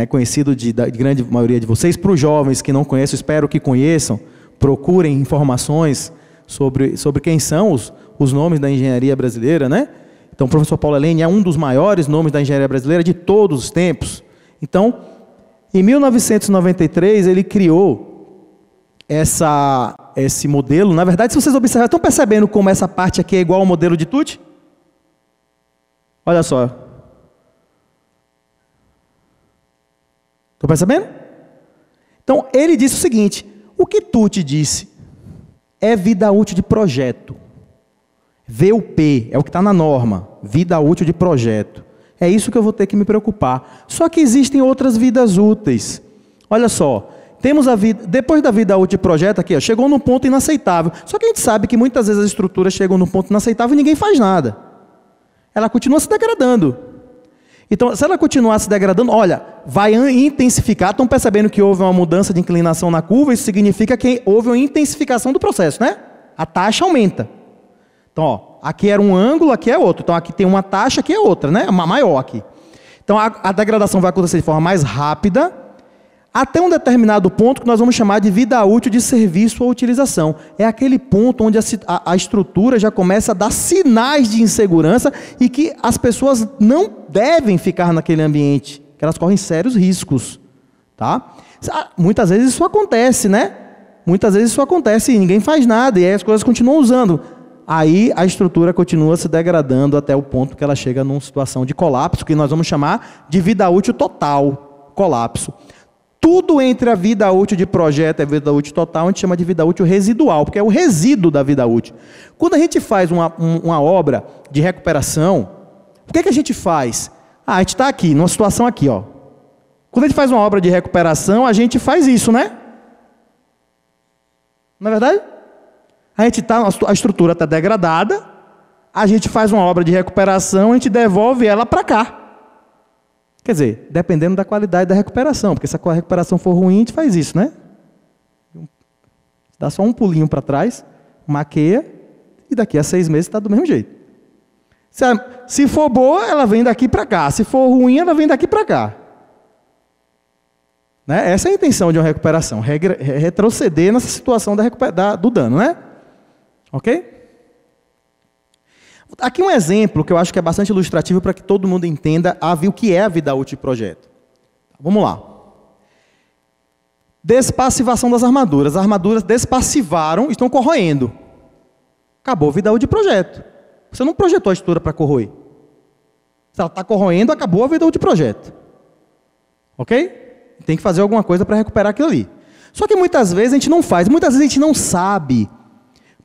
conhecido da grande maioria de vocês, para os jovens que não conhecem, espero que conheçam, procurem informações sobre quem são os nomes da engenharia brasileira, né? Então, o professor Paulo Helene é um dos maiores nomes da engenharia brasileira de todos os tempos. Então, em 1993, ele criou esse modelo. Na verdade, se vocês observarem, estão percebendo como essa parte aqui é igual ao modelo de Tutt? Olha só. Estão percebendo? Então, ele disse o seguinte: o que Tutt disse é vida útil de projeto. VUP, é o que está na norma, vida útil de projeto. É isso que eu vou ter que me preocupar. Só que existem outras vidas úteis. Olha só, temos a vida, depois da vida útil de projeto aqui, ó, chegou num ponto inaceitável. Só que a gente sabe que muitas vezes as estruturas chegam num ponto inaceitável e ninguém faz nada. Ela continua se degradando. Então, se ela continuar se degradando, olha, vai intensificar. Estão percebendo que houve uma mudança de inclinação na curva? Isso significa que houve uma intensificação do processo, né? A taxa aumenta. Então, ó, aqui era um ângulo, aqui é outro. Então, aqui tem uma taxa, aqui é outra, né? Uma maior aqui. Então, a degradação vai acontecer de forma mais rápida, até um determinado ponto que nós vamos chamar de vida útil de serviço ou utilização. É aquele ponto onde a estrutura já começa a dar sinais de insegurança e que as pessoas não devem ficar naquele ambiente, que elas correm sérios riscos. Tá? Muitas vezes isso acontece, né? Muitas vezes isso acontece e ninguém faz nada, e aí as coisas continuam usando. Aí a estrutura continua se degradando até o ponto que ela chega numa situação de colapso, que nós vamos chamar de vida útil total, colapso. Tudo entre a vida útil de projeto e a vida útil total, a gente chama de vida útil residual, porque é o resíduo da vida útil. Quando a gente faz uma obra de recuperação, o que a gente faz? A gente está aqui, numa situação aqui, ó. Quando a gente faz uma obra de recuperação, a gente faz isso, né? Não é verdade? A estrutura está degradada, a gente faz uma obra de recuperação, a gente devolve ela para cá. Quer dizer, dependendo da qualidade da recuperação, porque se a recuperação for ruim, a gente faz isso, né? Dá só um pulinho para trás, maqueia, e daqui a 6 meses está do mesmo jeito. Se for boa, ela vem daqui para cá. Se for ruim, ela vem daqui para cá. Né? Essa é a intenção de uma recuperação, retroceder nessa situação do dano, né? Ok? Aqui um exemplo que eu acho que é bastante ilustrativo para que todo mundo entenda o que é a vida útil de projeto. Vamos lá. Despassivação das armaduras. As armaduras despassivaram e estão corroendo. Acabou a vida útil de projeto. Você não projetou a estrutura para corroer. Se ela está corroendo, acabou a vida útil de projeto. Ok? Tem que fazer alguma coisa para recuperar aquilo ali. Só que muitas vezes a gente não faz, muitas vezes a gente não sabe.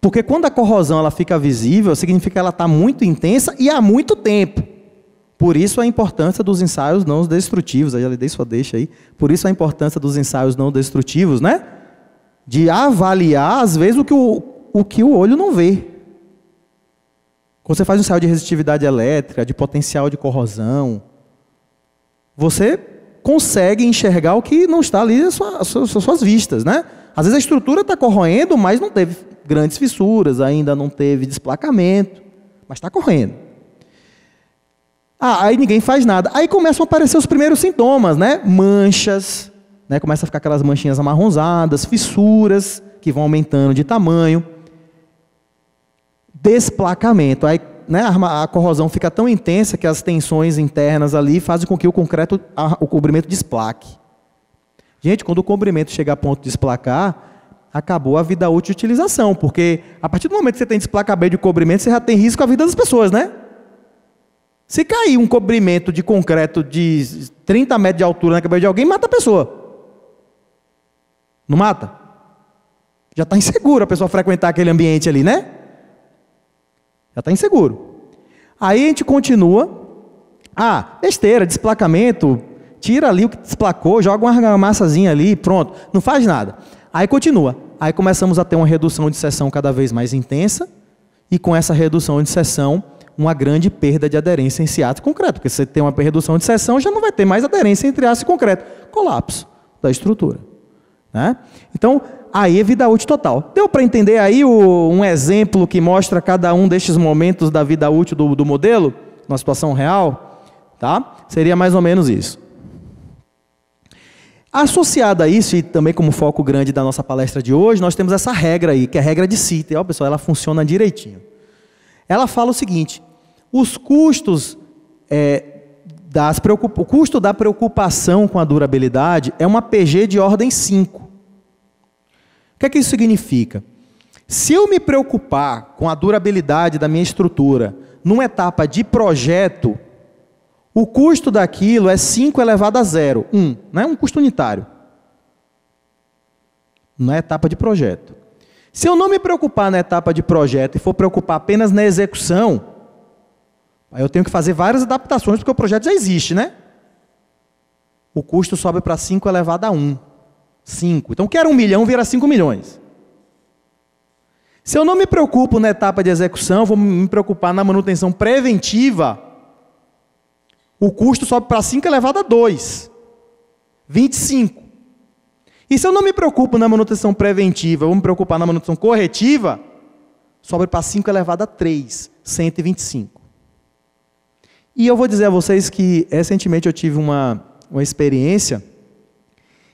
Porque quando a corrosão ela fica visível, significa que ela está muito intensa e há muito tempo. Por isso a importância dos ensaios não destrutivos. Eu já lhe dei sua deixa aí. Por isso a importância dos ensaios não destrutivos, né? De avaliar, às vezes, o que o olho não vê. Quando você faz um ensaio de resistividade elétrica, de potencial de corrosão, você consegue enxergar o que não está ali às suas vistas, né? Às vezes a estrutura está corroendo, mas não teve grandes fissuras, ainda não teve desplacamento, mas está correndo. Aí ninguém faz nada. Aí começam a aparecer os primeiros sintomas, né? Manchas, né? Começa a ficar aquelas manchinhas amarronzadas, fissuras que vão aumentando de tamanho. Desplacamento. Aí, né, a corrosão fica tão intensa que as tensões internas ali fazem com que o cobrimento desplaque. Gente, quando o cobrimento chega a ponto de desplacar, acabou a vida útil de utilização, porque a partir do momento que você tem desplacamento de cobrimento, você já tem risco à vida das pessoas, né? Se cair um cobrimento de concreto de 30 metros de altura na cabeça de alguém, mata a pessoa. Não mata? Já está inseguro a pessoa frequentar aquele ambiente ali, né? Já está inseguro. Aí a gente continua. Besteira, desplacamento, tira ali o que desplacou, joga uma argamassazinha ali, pronto. Não faz nada. Aí continua. Aí começamos a ter uma redução de seção cada vez mais intensa, e com essa redução de seção, uma grande perda de aderência entre aço e concreto, porque se você tem uma redução de seção, já não vai ter mais aderência entre aço e concreto. Colapso da estrutura. né? Então, aí é vida útil total. Deu para entender aí um exemplo que mostra cada um destes momentos da vida útil do modelo, numa situação real? Tá? Seria mais ou menos isso. Associada a isso, e também como foco grande da nossa palestra de hoje, nós temos essa regra aí, que é a regra de Sitter. Ó, pessoal, ela funciona direitinho. Ela fala o seguinte: os custos, o custo da preocupação com a durabilidade é uma PG de ordem 5. O que é que isso significa? Se eu me preocupar com a durabilidade da minha estrutura numa etapa de projeto, o custo daquilo é 5 elevado a 0, 1, não é um custo unitário. Na etapa de projeto. Se eu não me preocupar na etapa de projeto e for preocupar apenas na execução, aí eu tenho que fazer várias adaptações, porque o projeto já existe, né? O custo sobe para 5 elevado a 1. 5. Então, o que era 1 milhão vira 5 milhões. Se eu não me preocupo na etapa de execução, vou me preocupar na manutenção preventiva, o custo sobe para 5 elevado a 2. 25. E se eu não me preocupo na manutenção preventiva, vou me preocupar na manutenção corretiva, sobe para 5 elevado a 3. 125. E eu vou dizer a vocês que recentemente eu tive uma experiência,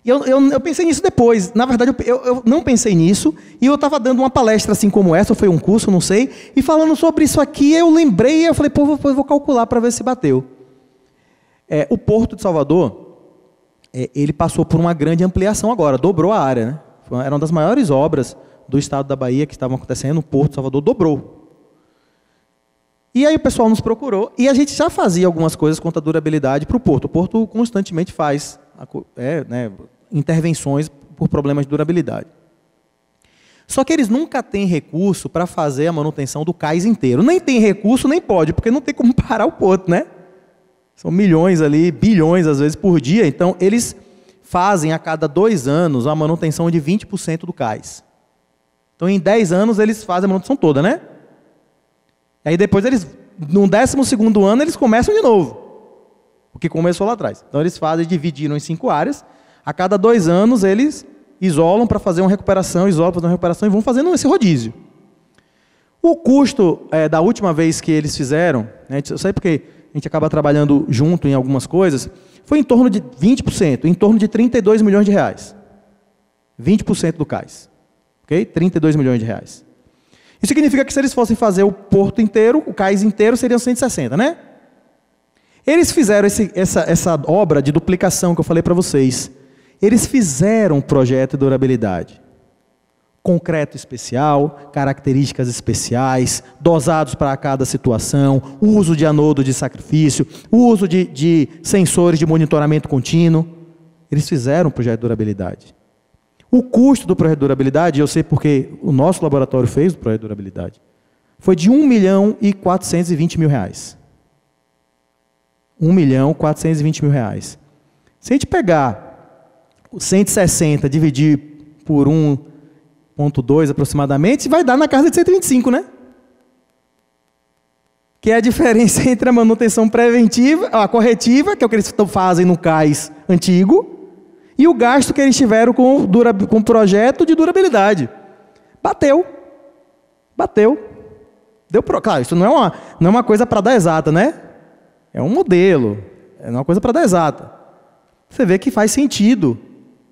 e eu pensei nisso depois. Na verdade, eu não pensei nisso, e eu estava dando uma palestra assim como essa, ou foi um curso, não sei, e falando sobre isso aqui, eu lembrei, e eu falei, pô, vou calcular para ver se bateu. O Porto de Salvador, ele passou por uma grande ampliação agora, dobrou a área, né? Era uma das maiores obras do estado da Bahia que estavam acontecendo, o Porto de Salvador dobrou. E aí o pessoal nos procurou, e a gente já fazia algumas coisas contra a durabilidade para o Porto. O Porto constantemente faz intervenções por problemas de durabilidade. Só que eles nunca têm recurso para fazer a manutenção do cais inteiro. Nem tem recurso, nem pode, porque não tem como parar o Porto, né? São milhões ali, bilhões às vezes por dia. Então, eles fazem a cada 2 anos a manutenção de 20% do cais. Então, em 10 anos, eles fazem a manutenção toda, né? Aí depois, no 12º ano, eles começam de novo. O que começou lá atrás. Então, eles dividiram em 5 áreas. A cada 2 anos, eles isolam para fazer uma recuperação, isolam para fazer uma recuperação e vão fazendo esse rodízio. O custo da última vez que eles fizeram, né, eu sei porque a gente acaba trabalhando junto em algumas coisas, foi em torno de 20%, em torno de 32 milhões de reais. 20% do cais. Ok? 32 milhões de reais. Isso significa que se eles fossem fazer o porto inteiro, o cais inteiro, seriam 160, né? Eles fizeram essa obra de duplicação que eu falei para vocês. Eles fizeram um projeto de durabilidade. Concreto especial, características especiais, dosados para cada situação, uso de anodo de sacrifício, uso de sensores de monitoramento contínuo. Eles fizeram um projeto de durabilidade. O custo do projeto de durabilidade, eu sei porque o nosso laboratório fez o projeto de durabilidade, foi de R$ 1.420.000. R$ 1.420.000. Se a gente pegar o 160 dividir por 1,2 aproximadamente, vai dar na casa de 125, né? Que é a diferença entre a manutenção preventiva, a corretiva, que é o que eles fazem no cais antigo, e o gasto que eles tiveram com o projeto de durabilidade. Bateu. Claro, isso não é uma coisa para dar exata, né? É um modelo, é uma coisa para dar exata. Você vê que faz sentido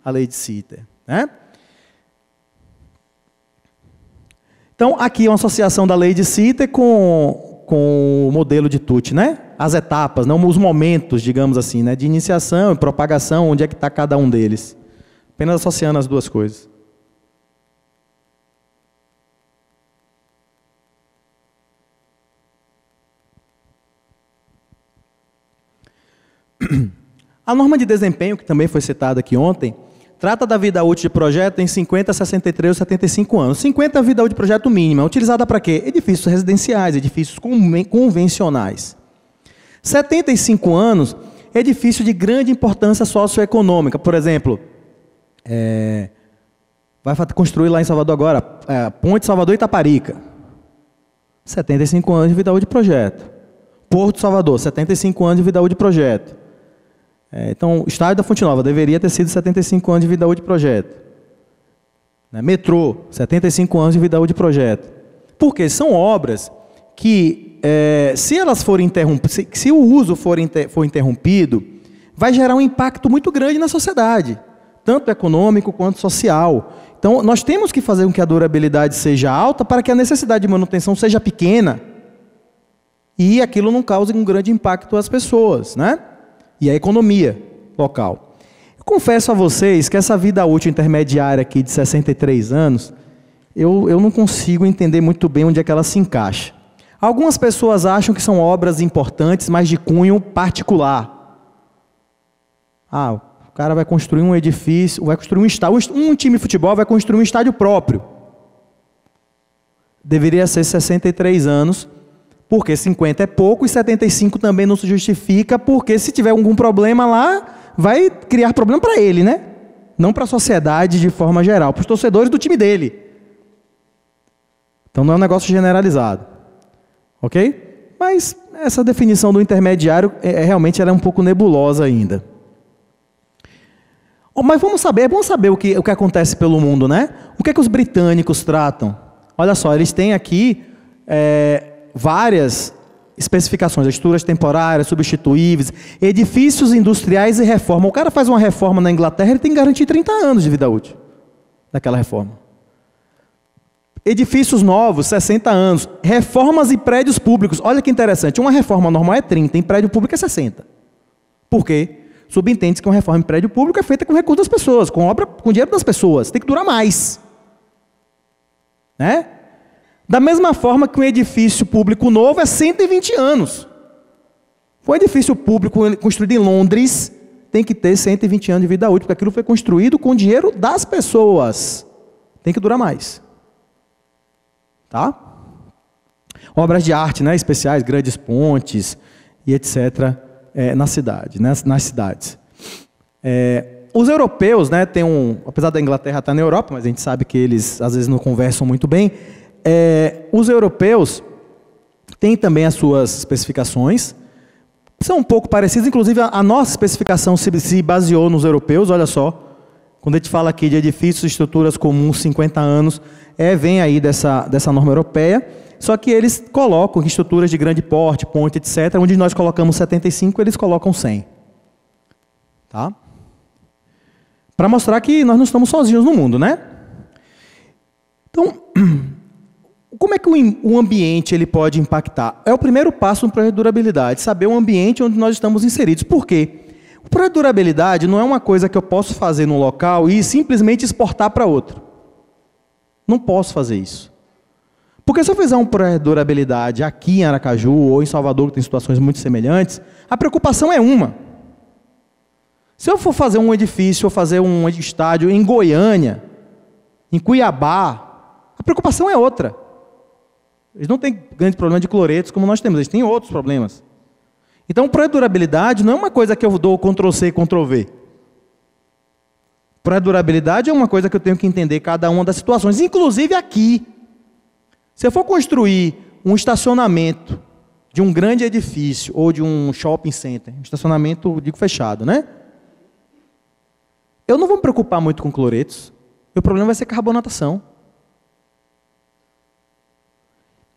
a lei de Sitter, né? Então, aqui é uma associação da lei de Sitter com o modelo de Tutt, né? As etapas, não, os momentos, digamos assim, né? De iniciação e propagação, onde é que está cada um deles. Apenas associando as duas coisas. A norma de desempenho, que também foi citada aqui ontem, trata da vida útil de projeto em 50, 63 ou 75 anos. 50 é a vida útil de projeto mínima, utilizada para quê? Edifícios residenciais, edifícios convencionais. 75 anos, edifício de grande importância socioeconômica. Por exemplo, vai construir lá em Salvador agora, Ponte Salvador Itaparica. 75 anos de vida útil de projeto. Porto Salvador, 75 anos de vida útil de projeto. Então, o estádio da Fonte Nova deveria ter sido 75 anos de vida útil de projeto. né? Metrô, 75 anos de vida útil de projeto. Porque são obras que, se elas forem interrompidas, se o uso for interrompido, vai gerar um impacto muito grande na sociedade, tanto econômico quanto social. Então, nós temos que fazer com que a durabilidade seja alta para que a necessidade de manutenção seja pequena e aquilo não cause um grande impacto às pessoas, né? E à economia local. Eu confesso a vocês que essa vida útil intermediária aqui de 63 anos, eu não consigo entender muito bem onde é que ela se encaixa. Algumas pessoas acham que são obras importantes, mas de cunho particular. O cara vai construir um edifício, vai construir um estádio. Um time de futebol vai construir um estádio próprio. Deveria ser 63 anos, porque 50 é pouco e 75 também não se justifica, porque se tiver algum problema lá, vai criar problema para ele, né? Não para a sociedade de forma geral, para os torcedores do time dele. Então não é um negócio generalizado. Ok? Mas essa definição do intermediário, realmente ela é um pouco nebulosa ainda. Mas vamos saber o que acontece pelo mundo, né? O que é que os britânicos tratam? Olha só, eles têm aqui várias especificações, estruturas temporárias, substituíveis, edifícios industriais e reforma. O cara faz uma reforma na Inglaterra, ele tem que garantir 30 anos de vida útil daquela reforma. Edifícios novos, 60 anos. Reformas e prédios públicos. Olha que interessante, uma reforma normal é 30, em prédio público é 60. Por quê? Subentende-se que uma reforma em prédio público é feita com recurso das pessoas, com dinheiro das pessoas. Tem que durar mais. Né? Da mesma forma que um edifício público novo é 120 anos. Um edifício público construído em Londres tem que ter 120 anos de vida útil, porque aquilo foi construído com dinheiro das pessoas. Tem que durar mais. Tá? Obras de arte, né, especiais, grandes pontes e etc. Na cidade, né, nas cidades. Os europeus, né, apesar da Inglaterra estar na Europa, mas a gente sabe que eles às vezes não conversam muito bem. Os europeus têm também as suas especificações, são um pouco parecidas, inclusive a nossa especificação se baseou nos europeus, olha só. Quando a gente fala aqui de edifícios e estruturas comuns, 50 anos, vem aí dessa norma europeia, só que eles colocam estruturas de grande porte, ponte, etc., onde nós colocamos 75, eles colocam 100. Tá? Para mostrar que nós não estamos sozinhos no mundo, né? Então, como é que o ambiente ele pode impactar? É o primeiro passo no projeto de durabilidade, saber o ambiente onde nós estamos inseridos. Por quê? O projeto de durabilidade não é uma coisa que eu posso fazer num local e simplesmente exportar para outro. Não posso fazer isso. Porque se eu fizer um projeto de durabilidade aqui em Aracaju ou em Salvador, que tem situações muito semelhantes, a preocupação é uma. Se eu for fazer um edifício ou fazer um estádio em Goiânia, em Cuiabá, a preocupação é outra. Eles não têm grande problema de cloretos como nós temos, eles têm outros problemas. Então, o projeto de durabilidade não é uma coisa que eu dou Ctrl+C, Ctrl+V. O projeto de durabilidade é uma coisa que eu tenho que entender cada uma das situações, inclusive aqui. Se eu for construir um estacionamento de um grande edifício ou de um shopping center, um estacionamento, digo, fechado, né? Eu não vou me preocupar muito com cloretos. Meu problema vai ser carbonatação.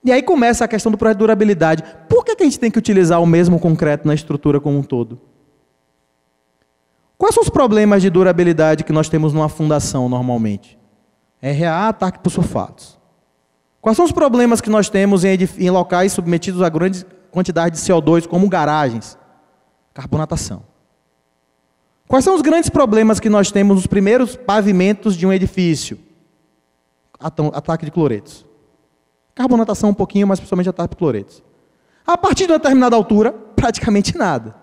E aí começa a questão do projeto de durabilidade. Por que a gente tem que utilizar o mesmo concreto na estrutura como um todo? Quais são os problemas de durabilidade que nós temos numa fundação normalmente? RA, ataque por sulfatos. Quais são os problemas que nós temos em locais submetidos a grande quantidade de CO2, como garagens? Carbonatação. Quais são os grandes problemas que nós temos nos primeiros pavimentos de um edifício? Ataque de cloretos. Carbonatação um pouquinho, mas principalmente ataque de cloretos. A partir de uma determinada altura, praticamente nada.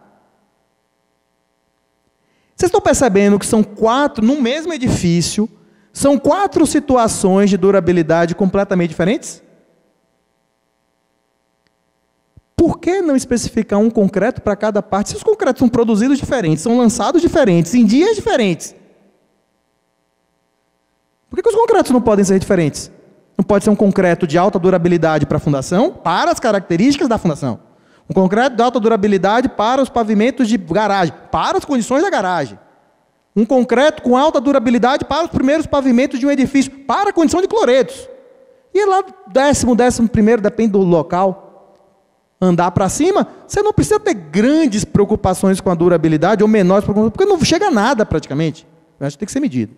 Vocês estão percebendo que são 4, no mesmo edifício, são 4 situações de durabilidade completamente diferentes? Por que não especificar um concreto para cada parte? Se os concretos são produzidos diferentes, são lançados diferentes, em dias diferentes. Por que os concretos não podem ser diferentes? Não pode ser um concreto de alta durabilidade para a fundação, para as características da fundação. Um concreto de alta durabilidade para os pavimentos de garagem, para as condições da garagem. Um concreto com alta durabilidade para os primeiros pavimentos de um edifício, para a condição de cloretos. E lá, 11º, depende do local, andar para cima, você não precisa ter grandes preocupações com a durabilidade, ou menores preocupações, porque não chega a nada praticamente. Eu acho que tem que ser medido.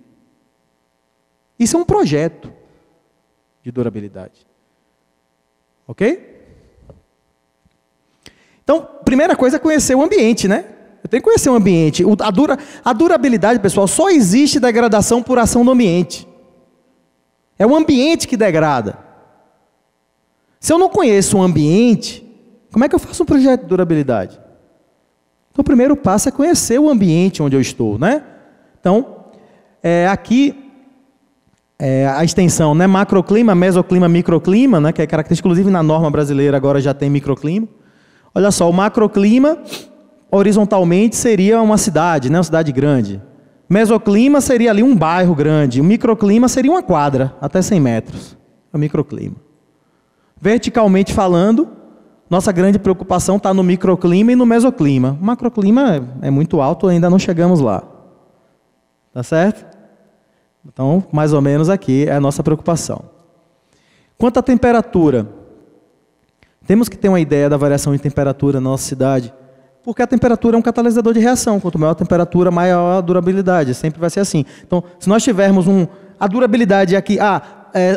Isso é um projeto de durabilidade. Ok? Então, primeira coisa é conhecer o ambiente, né? Eu tenho que conhecer o ambiente. A durabilidade, pessoal, só existe degradação por ação do ambiente. É o ambiente que degrada. Se eu não conheço o ambiente, como é que eu faço um projeto de durabilidade? Então, o primeiro passo é conhecer o ambiente onde eu estou, né? Então, aqui, a extensão, né? Macroclima, mesoclima, microclima, né? Que é característica, inclusive na norma brasileira agora já tem microclima. Olha só, o macroclima, horizontalmente, seria uma cidade, né? Uma cidade grande. Mesoclima seria ali um bairro grande. O microclima seria uma quadra, até 100 metros. É o microclima. Verticalmente falando, nossa grande preocupação está no microclima e no mesoclima. O macroclima é muito alto, ainda não chegamos lá. Tá certo? Então, mais ou menos aqui é a nossa preocupação. Quanto à temperatura, temos que ter uma ideia da variação de temperatura na nossa cidade, porque a temperatura é um catalisador de reação. Quanto maior a temperatura, maior a durabilidade. Sempre vai ser assim. Então, se nós tivermos a durabilidade aqui...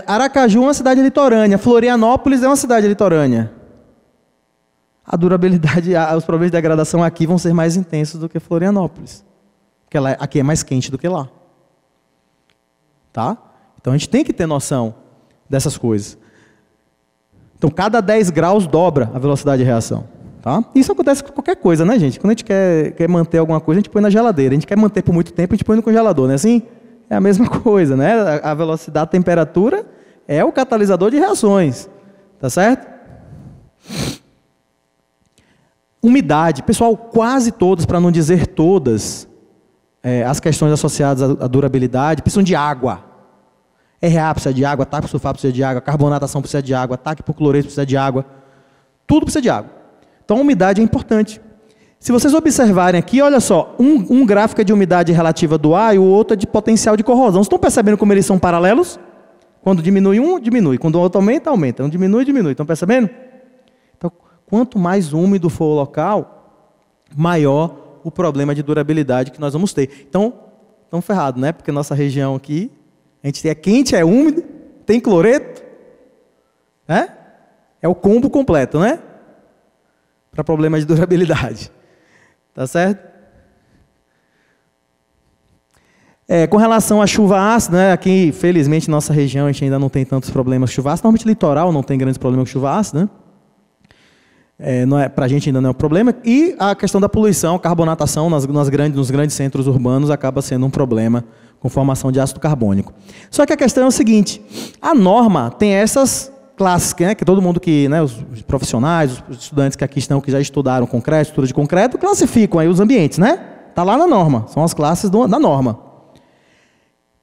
Aracaju é uma cidade litorânea. Florianópolis é uma cidade litorânea. A durabilidade, os problemas de degradação aqui vão ser mais intensos do que Florianópolis. Porque aqui é mais quente do que lá. Tá? Então, a gente tem que ter noção dessas coisas. Então, cada 10 graus dobra a velocidade de reação. Tá? Isso acontece com qualquer coisa, né, gente? Quando a gente quer manter alguma coisa, a gente põe na geladeira. A gente quer manter por muito tempo, a gente põe no congelador, não é assim? É a mesma coisa, né? A velocidade, a temperatura é o catalisador de reações. Tá certo? Umidade. Pessoal, quase todas, para não dizer todas, as questões associadas à durabilidade precisam de água. RA precisa de água, ataque por sulfato precisa de água, carbonatação precisa de água, ataque por cloreto precisa de água. Tudo precisa de água. Então, a umidade é importante. Se vocês observarem aqui, olha só, um gráfico é de umidade relativa do ar e o outro é de potencial de corrosão. Vocês estão percebendo como eles são paralelos? Quando diminui um, diminui. Quando o outro aumenta, aumenta. Quando diminui, diminui. Estão percebendo? Então, quanto mais úmido for o local, maior o problema de durabilidade que nós vamos ter. Então, estamos ferrados, né? Porque nossa região aqui, a gente é quente, é úmido, tem cloreto, né? É o combo completo, né? Para problemas de durabilidade. Tá certo? Com relação à chuva ácida, né, aqui, felizmente, nossa região, a gente ainda não tem tantos problemas com chuva ácida. Normalmente, litoral não tem grandes problemas com chuva ácida, né? Para a gente ainda não é um problema. E a questão da poluição, carbonatação nos grandes centros urbanos acaba sendo um problema com formação de ácido carbônico. Só que a questão é o seguinte, a norma tem essas classes, né, que todo mundo que, né, os profissionais, os estudantes que aqui estão, que já estudaram concreto, estudo de concreto, classificam aí os ambientes, né? Está lá na norma, são as classes da norma.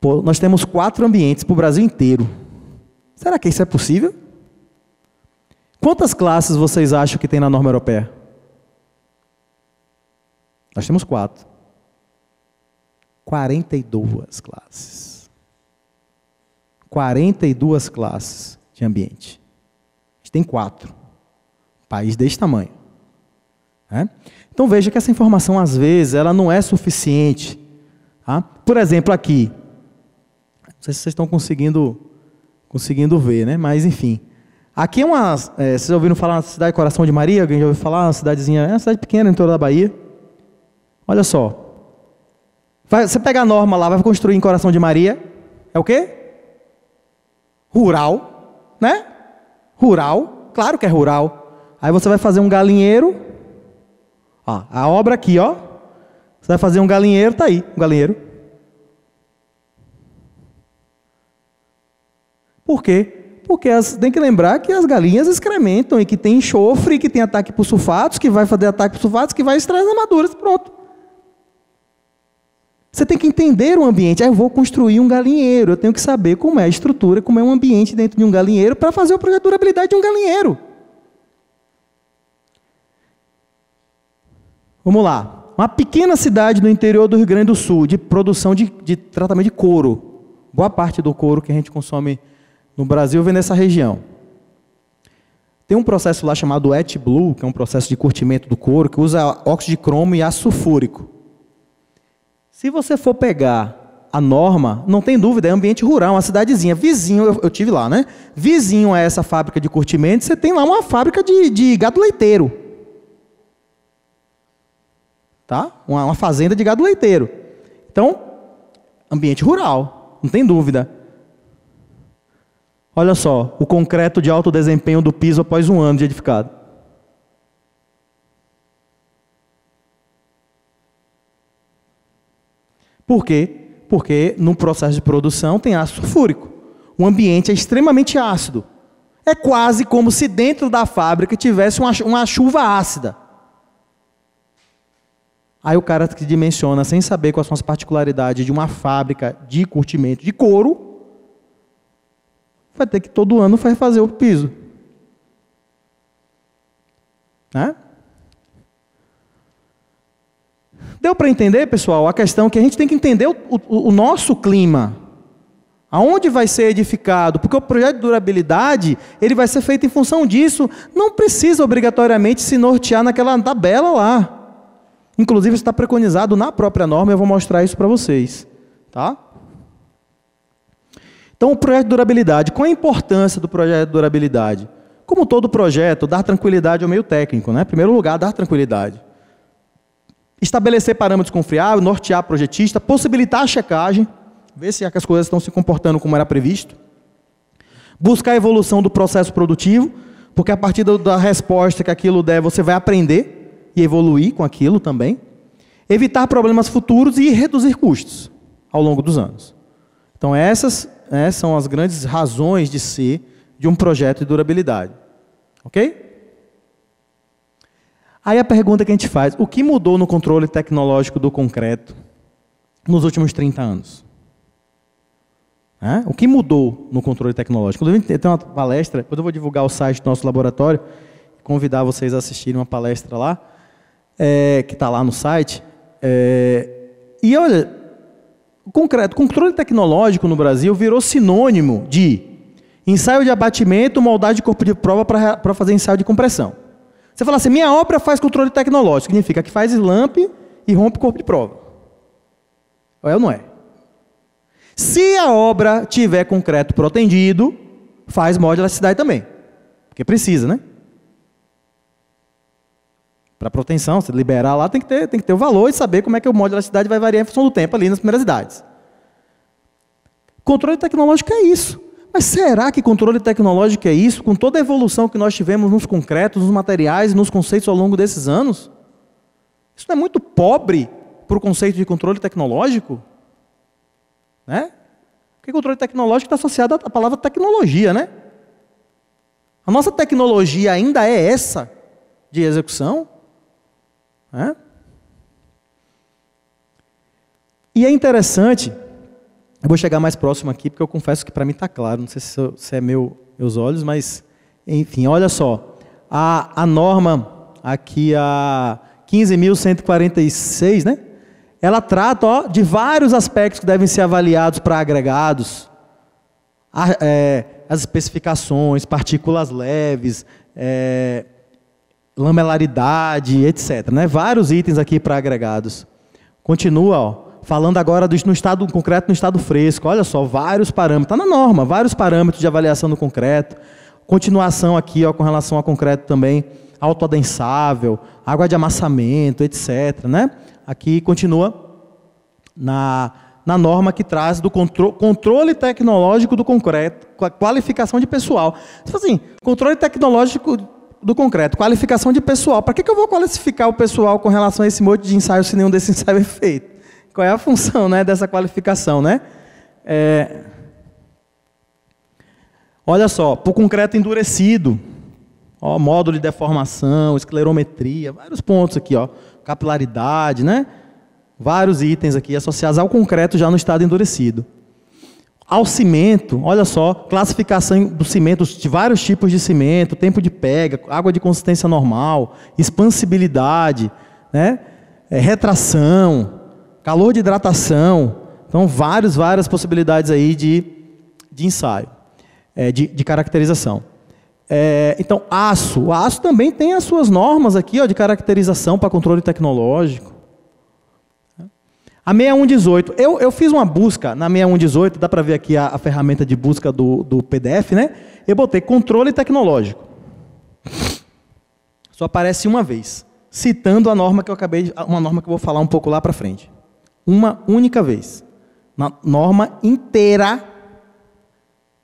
Pô, nós temos 4 ambientes para o Brasil inteiro. Será que isso é possível? Quantas classes vocês acham que tem na norma europeia? Nós temos 4. 42 classes. 42 classes de ambiente. A gente tem 4. País desse tamanho. Então veja que essa informação, às vezes, ela não é suficiente. Tá? Por exemplo, aqui. Não sei se vocês estão conseguindo ver, né? Mas, enfim. Aqui é uma... vocês ouviram falar na cidade de Coração de Maria? Alguém já ouviu falar? Uma cidadezinha... É uma cidade pequena, no interior da Bahia. Olha só. Você pega a norma lá, vai construir em Coração de Maria. É o quê? Rural. Né? Rural, claro que é rural. Aí você vai fazer um galinheiro. Ó, a obra aqui, ó. Você vai fazer um galinheiro, tá aí, um galinheiro. Por quê? Porque tem que lembrar que as galinhas excrementam e que tem enxofre, que tem ataque por sulfatos, que vai fazer ataque por sulfatos, que vai extrair as armaduras, pronto. Você tem que entender o ambiente. Eu vou construir um galinheiro. Eu tenho que saber como é a estrutura, como é o ambiente dentro de um galinheiro para fazer o projeto de durabilidade de um galinheiro. Vamos lá. Uma pequena cidade no interior do Rio Grande do Sul, de produção de tratamento de couro. Boa parte do couro que a gente consome no Brasil vem nessa região. Tem um processo lá chamado wet blue, que é um processo de curtimento do couro, que usa óxido de cromo e ácido sulfúrico. Se você for pegar a norma, não tem dúvida, é ambiente rural, uma cidadezinha, vizinho, eu tive lá, né? Vizinho a essa fábrica de curtimento, você tem lá uma fábrica de gado leiteiro. Tá? Uma fazenda de gado leiteiro. Então, ambiente rural, não tem dúvida. Olha só, o concreto de alto desempenho do piso após 1 ano de edificado. Por quê? Porque no processo de produção tem ácido sulfúrico. O ambiente é extremamente ácido. É quase como se dentro da fábrica tivesse uma chuva ácida. Aí o cara que dimensiona, sem saber quais são as particularidades de uma fábrica de curtimento de couro, vai ter que todo ano fazer o piso. Né? Deu para entender, pessoal? A questão é que a gente tem que entender o nosso clima. Aonde vai ser edificado? Porque o projeto de durabilidade, ele vai ser feito em função disso. Não precisa obrigatoriamente se nortear naquela tabela lá. Inclusive, isso está preconizado na própria norma, eu vou mostrar isso para vocês. Tá? Então, o projeto de durabilidade. Qual a importância do projeto de durabilidade? Como todo projeto, dar tranquilidade ao meio técnico. Né? Em primeiro lugar, dar tranquilidade. Estabelecer parâmetros confiáveis, nortear projetista, possibilitar a checagem, ver se as coisas estão se comportando como era previsto. Buscar a evolução do processo produtivo, porque a partir da resposta que aquilo der, você vai aprender e evoluir com aquilo também. Evitar problemas futuros e reduzir custos ao longo dos anos. Então, essas são as grandes razões de ser de um projeto de durabilidade. Ok? Aí a pergunta que a gente faz, o que mudou no controle tecnológico do concreto nos últimos 30 anos? O que mudou no controle tecnológico? Tem uma palestra, depois eu vou divulgar o site do nosso laboratório, convidar vocês a assistirem uma palestra lá, que está lá no site. E olha, o controle tecnológico no Brasil virou sinônimo de ensaio de abatimento, moldagem de corpo de prova para fazer ensaio de compressão. Você fala assim, minha obra faz controle tecnológico, significa que faz slamp e rompe corpo de prova. É ou não é? Se a obra tiver concreto protendido, faz molde de elasticidade também. Porque precisa, né? Para proteção, se liberar lá, tem que ter o valor e saber como é que o molde de elasticidade vai variar em função do tempo ali nas primeiras idades. Controle tecnológico é isso. Mas será que controle tecnológico é isso? Com toda a evolução que nós tivemos nos concretos, nos materiais, nos conceitos ao longo desses anos? Isso não é muito pobre para o conceito de controle tecnológico? Né? Porque controle tecnológico está associado à palavra tecnologia, né? A nossa tecnologia ainda é essa de execução? Né? E é interessante, eu vou chegar mais próximo aqui, porque eu confesso que para mim está claro, não sei se é meus olhos, mas, enfim, olha só. A norma aqui, a 15.146, né? Ela trata de vários aspectos que devem ser avaliados para agregados. As especificações, partículas leves, lamelaridade, etc. Né? Vários itens aqui para agregados. Continua, ó, falando agora no estado concreto, no estado fresco. Olha só, vários parâmetros. Está na norma, vários parâmetros de avaliação do concreto. Continuação aqui, ó, com relação ao concreto também, autoadensável, água de amassamento, etc. Né? Aqui continua na norma que traz do controle tecnológico do concreto, com a qualificação de pessoal. Assim, controle tecnológico do concreto, qualificação de pessoal. Para que eu vou qualificar o pessoal com relação a esse monte de ensaio se nenhum desses ensaios é feito? Qual é a função, né, dessa qualificação? Né? Olha só, para o concreto endurecido, ó, módulo de deformação, esclerometria, vários pontos aqui, ó, capilaridade, né? Vários itens aqui associados ao concreto já no estado endurecido. Ao cimento, olha só, classificação dos cimentos, de vários tipos de cimento, tempo de pega, água de consistência normal, expansibilidade, né? retração, calor de hidratação. Então, várias possibilidades aí de ensaio, de caracterização. Então, o aço também tem as suas normas aqui, ó, de caracterização para controle tecnológico. A 6118, eu fiz uma busca na 6118, dá para ver aqui a ferramenta de busca do PDF, né? Eu botei controle tecnológico. Só aparece uma vez, citando a norma que uma norma que eu vou falar um pouco lá para frente. Uma única vez. Na norma inteira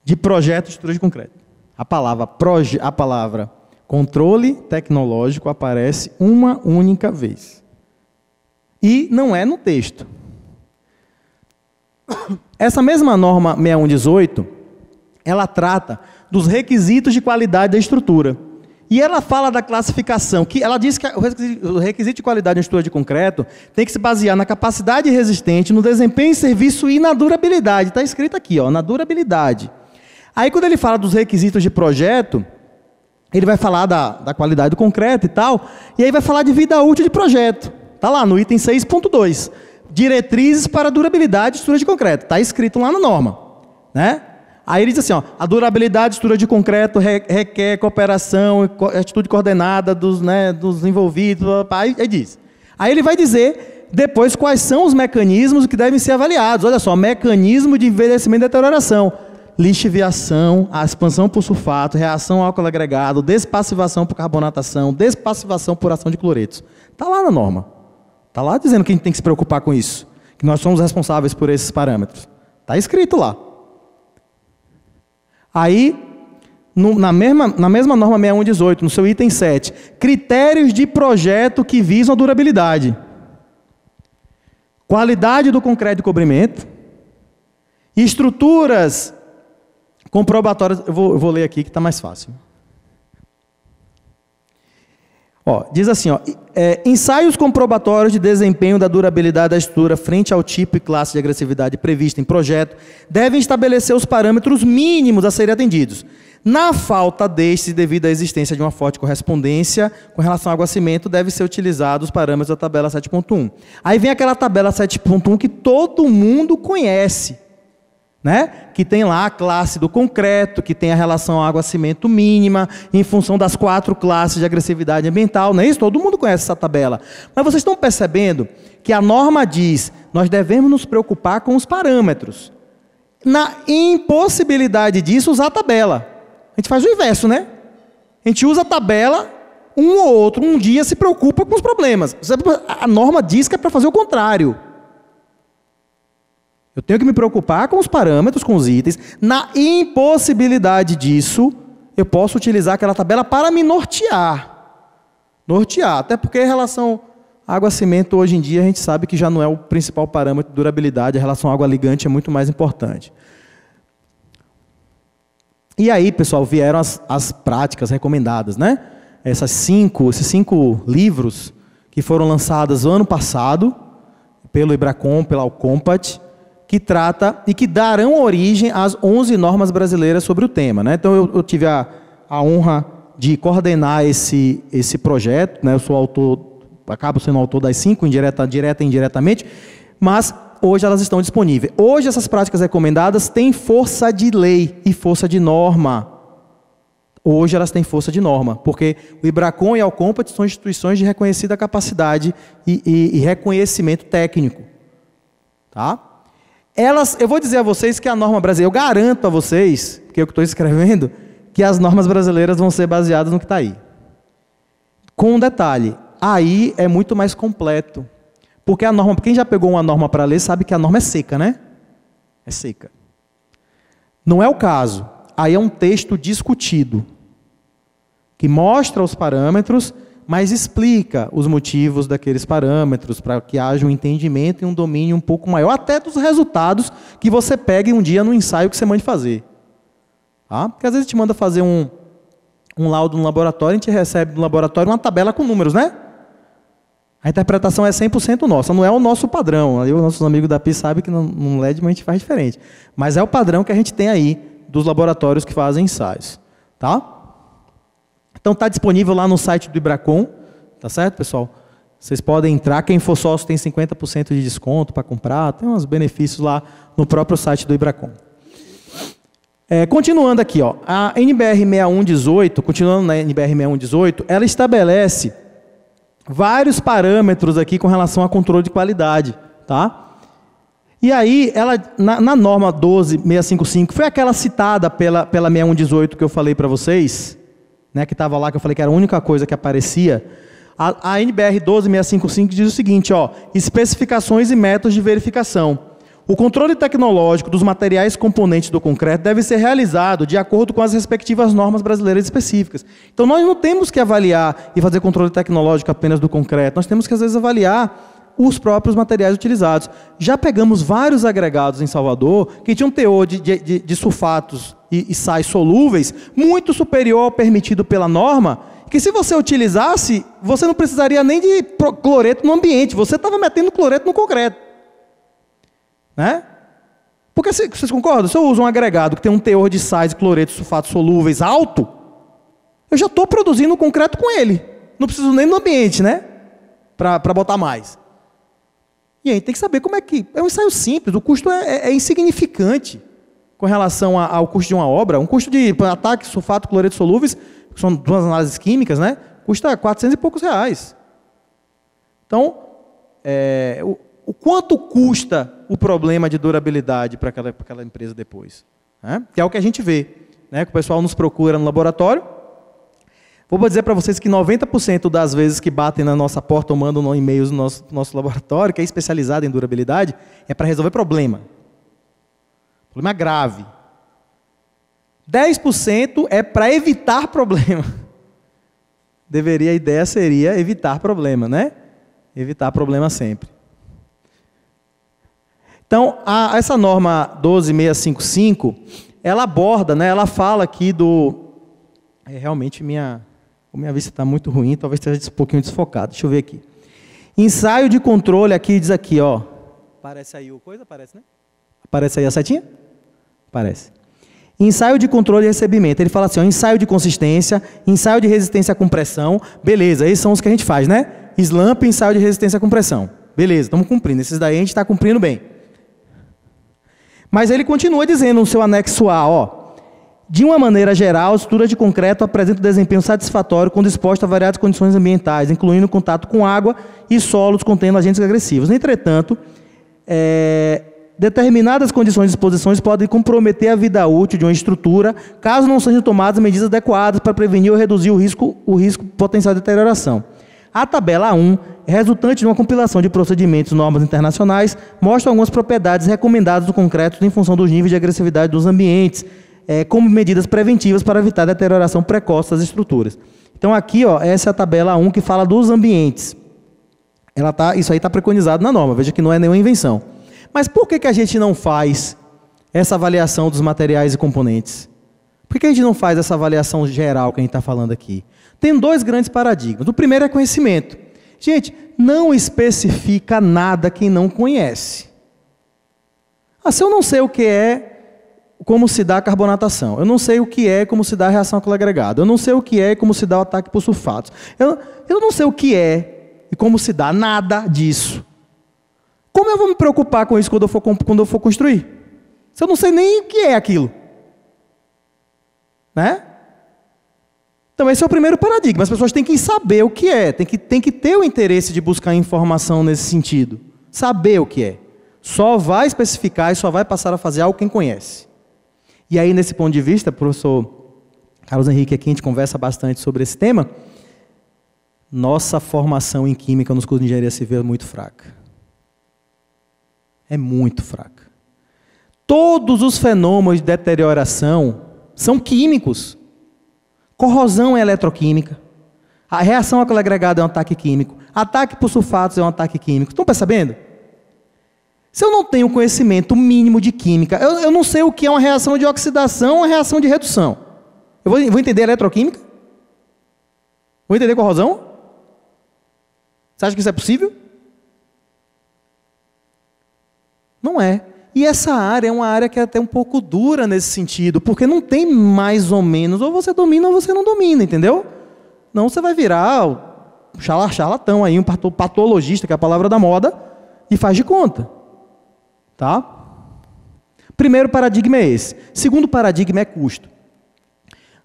de projeto de estrutura de concreto. A palavra controle tecnológico aparece uma única vez. E não é no texto. Essa mesma norma 6118, ela trata dos requisitos de qualidade da estrutura. E ela fala da classificação, que ela diz que o requisito de qualidade da estrutura de concreto tem que se basear na capacidade resistente, no desempenho em serviço e na durabilidade. Está escrito aqui, ó, na durabilidade. Aí, quando ele fala dos requisitos de projeto, ele vai falar da qualidade do concreto e tal, e aí vai falar de vida útil de projeto. Está lá no item 6.2. Diretrizes para durabilidade de estrutura de concreto. Está escrito lá na norma. Né? Aí ele diz assim, ó, a durabilidade de estrutura de concreto requer cooperação, atitude coordenada dos envolvidos. Aí diz. Aí ele vai dizer depois quais são os mecanismos que devem ser avaliados. Olha só, mecanismo de envelhecimento e deterioração. Lixiviação, a expansão por sulfato, reação ao álcool agregado, despassivação por carbonatação, despassivação por ação de cloretos. Está lá na norma. Está lá dizendo que a gente tem que se preocupar com isso. Que nós somos responsáveis por esses parâmetros. Está escrito lá. Aí, na mesma norma 6118, no seu item 7, critérios de projeto que visam a durabilidade. Qualidade do concreto de cobrimento. Estruturas comprobatórias. Eu vou ler aqui que está mais fácil. Ó, diz assim, ó, ensaios comprobatórios de desempenho da durabilidade da estrutura frente ao tipo e classe de agressividade prevista em projeto devem estabelecer os parâmetros mínimos a serem atendidos. Na falta destes, devido à existência de uma forte correspondência com relação ao água-cimento, deve ser utilizado os parâmetros da tabela 7.1. Aí vem aquela tabela 7.1 que todo mundo conhece, né? Que tem lá a classe do concreto, que tem a relação água-cimento mínima, em função das 4 classes de agressividade ambiental, não é isso? Todo mundo conhece essa tabela. Mas vocês estão percebendo que a norma diz, nós devemos nos preocupar com os parâmetros. Na impossibilidade disso, usar a tabela. A gente faz o inverso, né? A gente usa a tabela, um ou outro, um dia se preocupa com os problemas. A norma diz que é para fazer o contrário. Eu tenho que me preocupar com os parâmetros, com os itens. Na impossibilidade disso, eu posso utilizar aquela tabela para me nortear. Nortear, até porque em relação água-cimento, hoje em dia, a gente sabe que já não é o principal parâmetro de durabilidade, a relação água-ligante é muito mais importante. E aí, pessoal, vieram as práticas recomendadas, né? Esses 5 livros que foram lançados ano passado, pelo Ibracon, pela Alcompat, que trata e que darão origem às 11 normas brasileiras sobre o tema, né? Então, eu tive a honra de coordenar esse projeto, né? Eu sou autor, acabo sendo autor das 5, direta e indiretamente, mas hoje elas estão disponíveis. Hoje, essas práticas recomendadas têm força de lei e força de norma. Hoje elas têm força de norma, porque o Ibracon e a Alcompat são instituições de reconhecida capacidade e reconhecimento técnico. Tá? Eu vou dizer a vocês que a norma brasileira, eu garanto a vocês, que eu estou escrevendo, que as normas brasileiras vão ser baseadas no que está aí. Com um detalhe, aí é muito mais completo. Porque a norma, quem já pegou uma norma para ler, sabe que a norma é seca, né? É seca. Não é o caso. Aí é um texto discutido, que mostra os parâmetros, mas explica os motivos daqueles parâmetros, para que haja um entendimento e um domínio um pouco maior, até dos resultados que você pegue um dia no ensaio que você mande fazer. Tá? Porque às vezes a gente manda fazer um laudo no laboratório, a gente recebe do laboratório uma tabela com números, né? A interpretação é 100% nossa, não é o nosso padrão. Aí os nossos amigos da PI sabem que no LED a gente faz diferente. Mas é o padrão que a gente tem aí dos laboratórios que fazem ensaios. Tá? Então está disponível lá no site do Ibracon, tá certo, pessoal? Vocês podem entrar, quem for sócio tem 50% de desconto para comprar, tem uns benefícios lá no próprio site do Ibracon. Continuando aqui, ó, a NBR 6118, continuando na NBR 6118, ela estabelece vários parâmetros aqui com relação a controle de qualidade, tá? E aí, ela, na norma 12655, foi aquela citada pela 6118 que eu falei para vocês, né, que estava lá, que eu falei que era a única coisa que aparecia. A NBR 12655 diz o seguinte, ó, especificações e métodos de verificação. O controle tecnológico dos materiais componentes do concreto deve ser realizado de acordo com as respectivas normas brasileiras específicas. Então, nós não temos que avaliar e fazer controle tecnológico apenas do concreto, nós temos que, às vezes, avaliar os próprios materiais utilizados. Já pegamos vários agregados em Salvador que tinham um teor de sulfatos e sais solúveis muito superior ao permitido pela norma, que se você utilizasse, você não precisaria nem de cloreto no ambiente, você estava metendo cloreto no concreto. Né? Porque, vocês concordam? Se eu uso um agregado que tem um teor de sais, cloreto, sulfatos solúveis alto, eu já estou produzindo concreto com ele. Não preciso nem no ambiente, né? Para botar mais. E aí tem que saber como é que... É um ensaio simples, o custo é insignificante com relação ao custo de uma obra. Um custo de ataque, sulfato, cloreto solúveis, que são duas análises químicas, né? Custa R$400 e poucos. Então, o quanto custa o problema de durabilidade para aquela empresa depois? Né? Que é o que a gente vê, né? Que o pessoal nos procura no laboratório. Vou dizer para vocês que 90% das vezes que batem na nossa porta ou mandam e-mails no nosso laboratório, que é especializado em durabilidade, é para resolver problema. Problema grave. 10% é para evitar problema. A ideia seria evitar problema, né? Evitar problema sempre. Então, essa norma 12655, ela aborda, né? Ela fala aqui do... realmente minha vista está muito ruim, talvez esteja um pouquinho desfocado. Deixa eu ver aqui. Ensaio de controle, aqui diz aqui, ó. Aparece aí o coisa? Aparece, né? Aparece aí a setinha? Aparece. Ensaio de controle e recebimento. Ele fala assim, ó, ensaio de consistência, ensaio de resistência à compressão. Beleza, esses são os que a gente faz, né? Slump e ensaio de resistência à compressão. Beleza, estamos cumprindo. Esses daí a gente está cumprindo bem. Mas ele continua dizendo no seu anexo A, ó. De uma maneira geral, a estrutura de concreto apresenta um desempenho satisfatório quando exposta a variadas condições ambientais, incluindo contato com água e solos contendo agentes agressivos. Entretanto, determinadas condições de exposições podem comprometer a vida útil de uma estrutura, caso não sejam tomadas medidas adequadas para prevenir ou reduzir o risco potencial de deterioração. A tabela 1, resultante de uma compilação de procedimentos e normas internacionais, mostra algumas propriedades recomendadas do concreto em função dos níveis de agressividade dos ambientes, como medidas preventivas para evitar a deterioração precoce das estruturas. Então aqui, ó, essa é a tabela 1 que fala dos ambientes. Isso aí está preconizado na norma, veja que não é nenhuma invenção. Mas por que a gente não faz essa avaliação dos materiais e componentes? Por que a gente não faz essa avaliação geral que a gente está falando aqui? Tem dois grandes paradigmas. O primeiro é conhecimento. Gente, não especifica nada quem não conhece. Se eu não sei o que é, como se dá a carbonatação, eu não sei o que é, como se dá a reação com agregado, eu não sei o que é, como se dá o ataque por sulfatos, eu não sei o que é e como se dá nada disso. Como eu vou me preocupar com isso quando eu for construir? Se eu não sei nem o que é aquilo. Né? Então esse é o primeiro paradigma. As pessoas têm que saber o que é, tem que ter o interesse de buscar informação nesse sentido. Saber o que é. Só vai especificar e só vai passar a fazer algo quem conhece. E aí, nesse ponto de vista, professor Carlos Henrique, aqui a gente conversa bastante sobre esse tema, nossa formação em química nos cursos de engenharia civil é muito fraca. É muito fraca. Todos os fenômenos de deterioração são químicos. Corrosão é eletroquímica. A reação àquele agregado é um ataque químico. Ataque por sulfatos é um ataque químico. Estão percebendo? Se eu não tenho conhecimento mínimo de química, eu não sei o que é uma reação de oxidação ou uma reação de redução. Eu vou entender eletroquímica? Vou entender corrosão? Você acha que isso é possível? Não é. E essa área é uma área que é até um pouco dura nesse sentido, porque não tem mais ou menos, ou você domina ou você não domina, entendeu? Não, você vai virar charlatão aí, um patologista, que é a palavra da moda, e faz de conta. Tá? Primeiro paradigma é esse. Segundo paradigma é custo.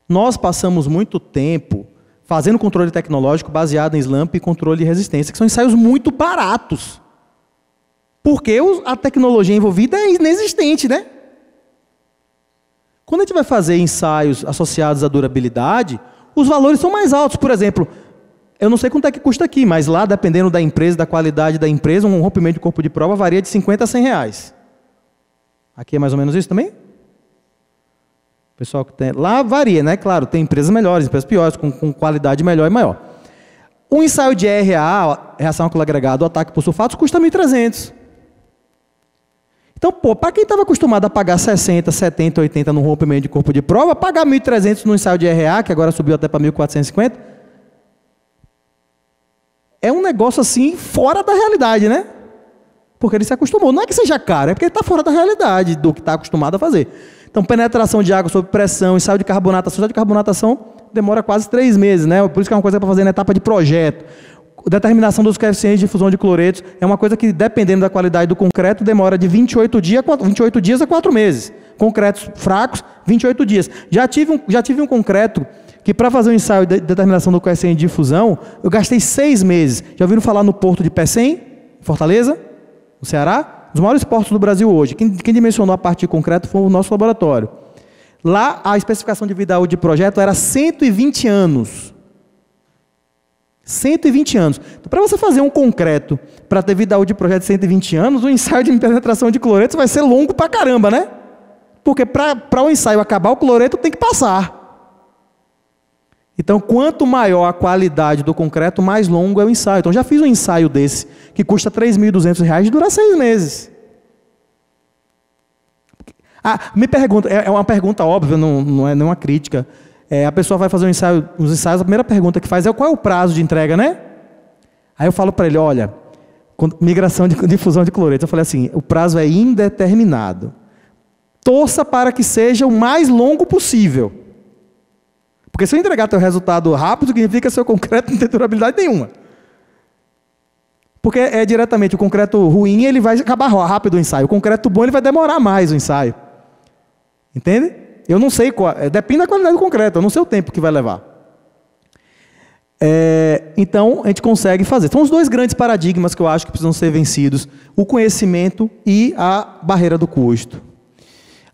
Nós passamos muito tempo fazendo controle tecnológico baseado em SLAMP e controle de resistência, que são ensaios muito baratos. Porque a tecnologia envolvida é inexistente, né? Quando a gente vai fazer ensaios associados à durabilidade, os valores são mais altos. Por exemplo, eu não sei quanto é que custa aqui, mas lá, dependendo da empresa, da qualidade da empresa, um rompimento de corpo de prova varia de 50 a 100 reais. Aqui é mais ou menos isso também? Pessoal que tem... Lá varia, né? Claro, tem empresas melhores, empresas piores, com qualidade melhor e maior. Um ensaio de RA, reação alquilo agregado, ataque por sulfatos, custa 1.300. Então, para quem estava acostumado a pagar 60, 70, 80 no rompimento de corpo de prova, pagar 1.300 no ensaio de RA, que agora subiu até para 1.450, é um negócio assim, fora da realidade, né? Porque ele se acostumou. Não é que seja caro, é porque ele está fora da realidade do que está acostumado a fazer. Então, penetração de água sob pressão, ensaio de carbonatação. Ensaio de carbonatação demora quase 3 meses, né? Por isso que é uma coisa para fazer na etapa de projeto. Determinação dos coeficientes de fusão de cloretos é uma coisa que, dependendo da qualidade do concreto, demora de 28 dias a 4 meses. Concretos fracos, 28 dias. Já tive um concreto que, para fazer um ensaio de determinação do coeficiente de fusão, eu gastei 6 meses. Já ouviram falar no porto de Pecém, Fortaleza, no Ceará? Os maiores portos do Brasil hoje. Quem dimensionou a parte de concreto foi o nosso laboratório. Lá, a especificação de vida útil de projeto era 120 anos. 120 anos. Então, para você fazer um concreto para ter vida útil de projeto de 120 anos, o ensaio de penetração de cloretos vai ser longo pra caramba, né? Porque para o ensaio acabar, o cloreto tem que passar. Então, quanto maior a qualidade do concreto, mais longo é o ensaio. Então, já fiz um ensaio desse, que custa R$3.200 e dura 6 meses. Me pergunta, é uma pergunta óbvia, não é nenhuma crítica. A pessoa vai fazer uns ensaios, a primeira pergunta que faz é qual é o prazo de entrega, né? Aí eu falo para ele, olha, migração de difusão de cloreto. Eu falei assim, o prazo é indeterminado. Torça para que seja o mais longo possível. Porque se eu entregar teu resultado rápido, significa que seu concreto não tem durabilidade nenhuma. Porque diretamente o concreto ruim, ele vai acabar rápido o ensaio. O concreto bom, ele vai demorar mais o ensaio. Entende? Eu não sei qual, depende da qualidade do concreto, eu não sei o tempo que vai levar. Então, a gente consegue fazer. São os dois grandes paradigmas que eu acho que precisam ser vencidos: o conhecimento e a barreira do custo.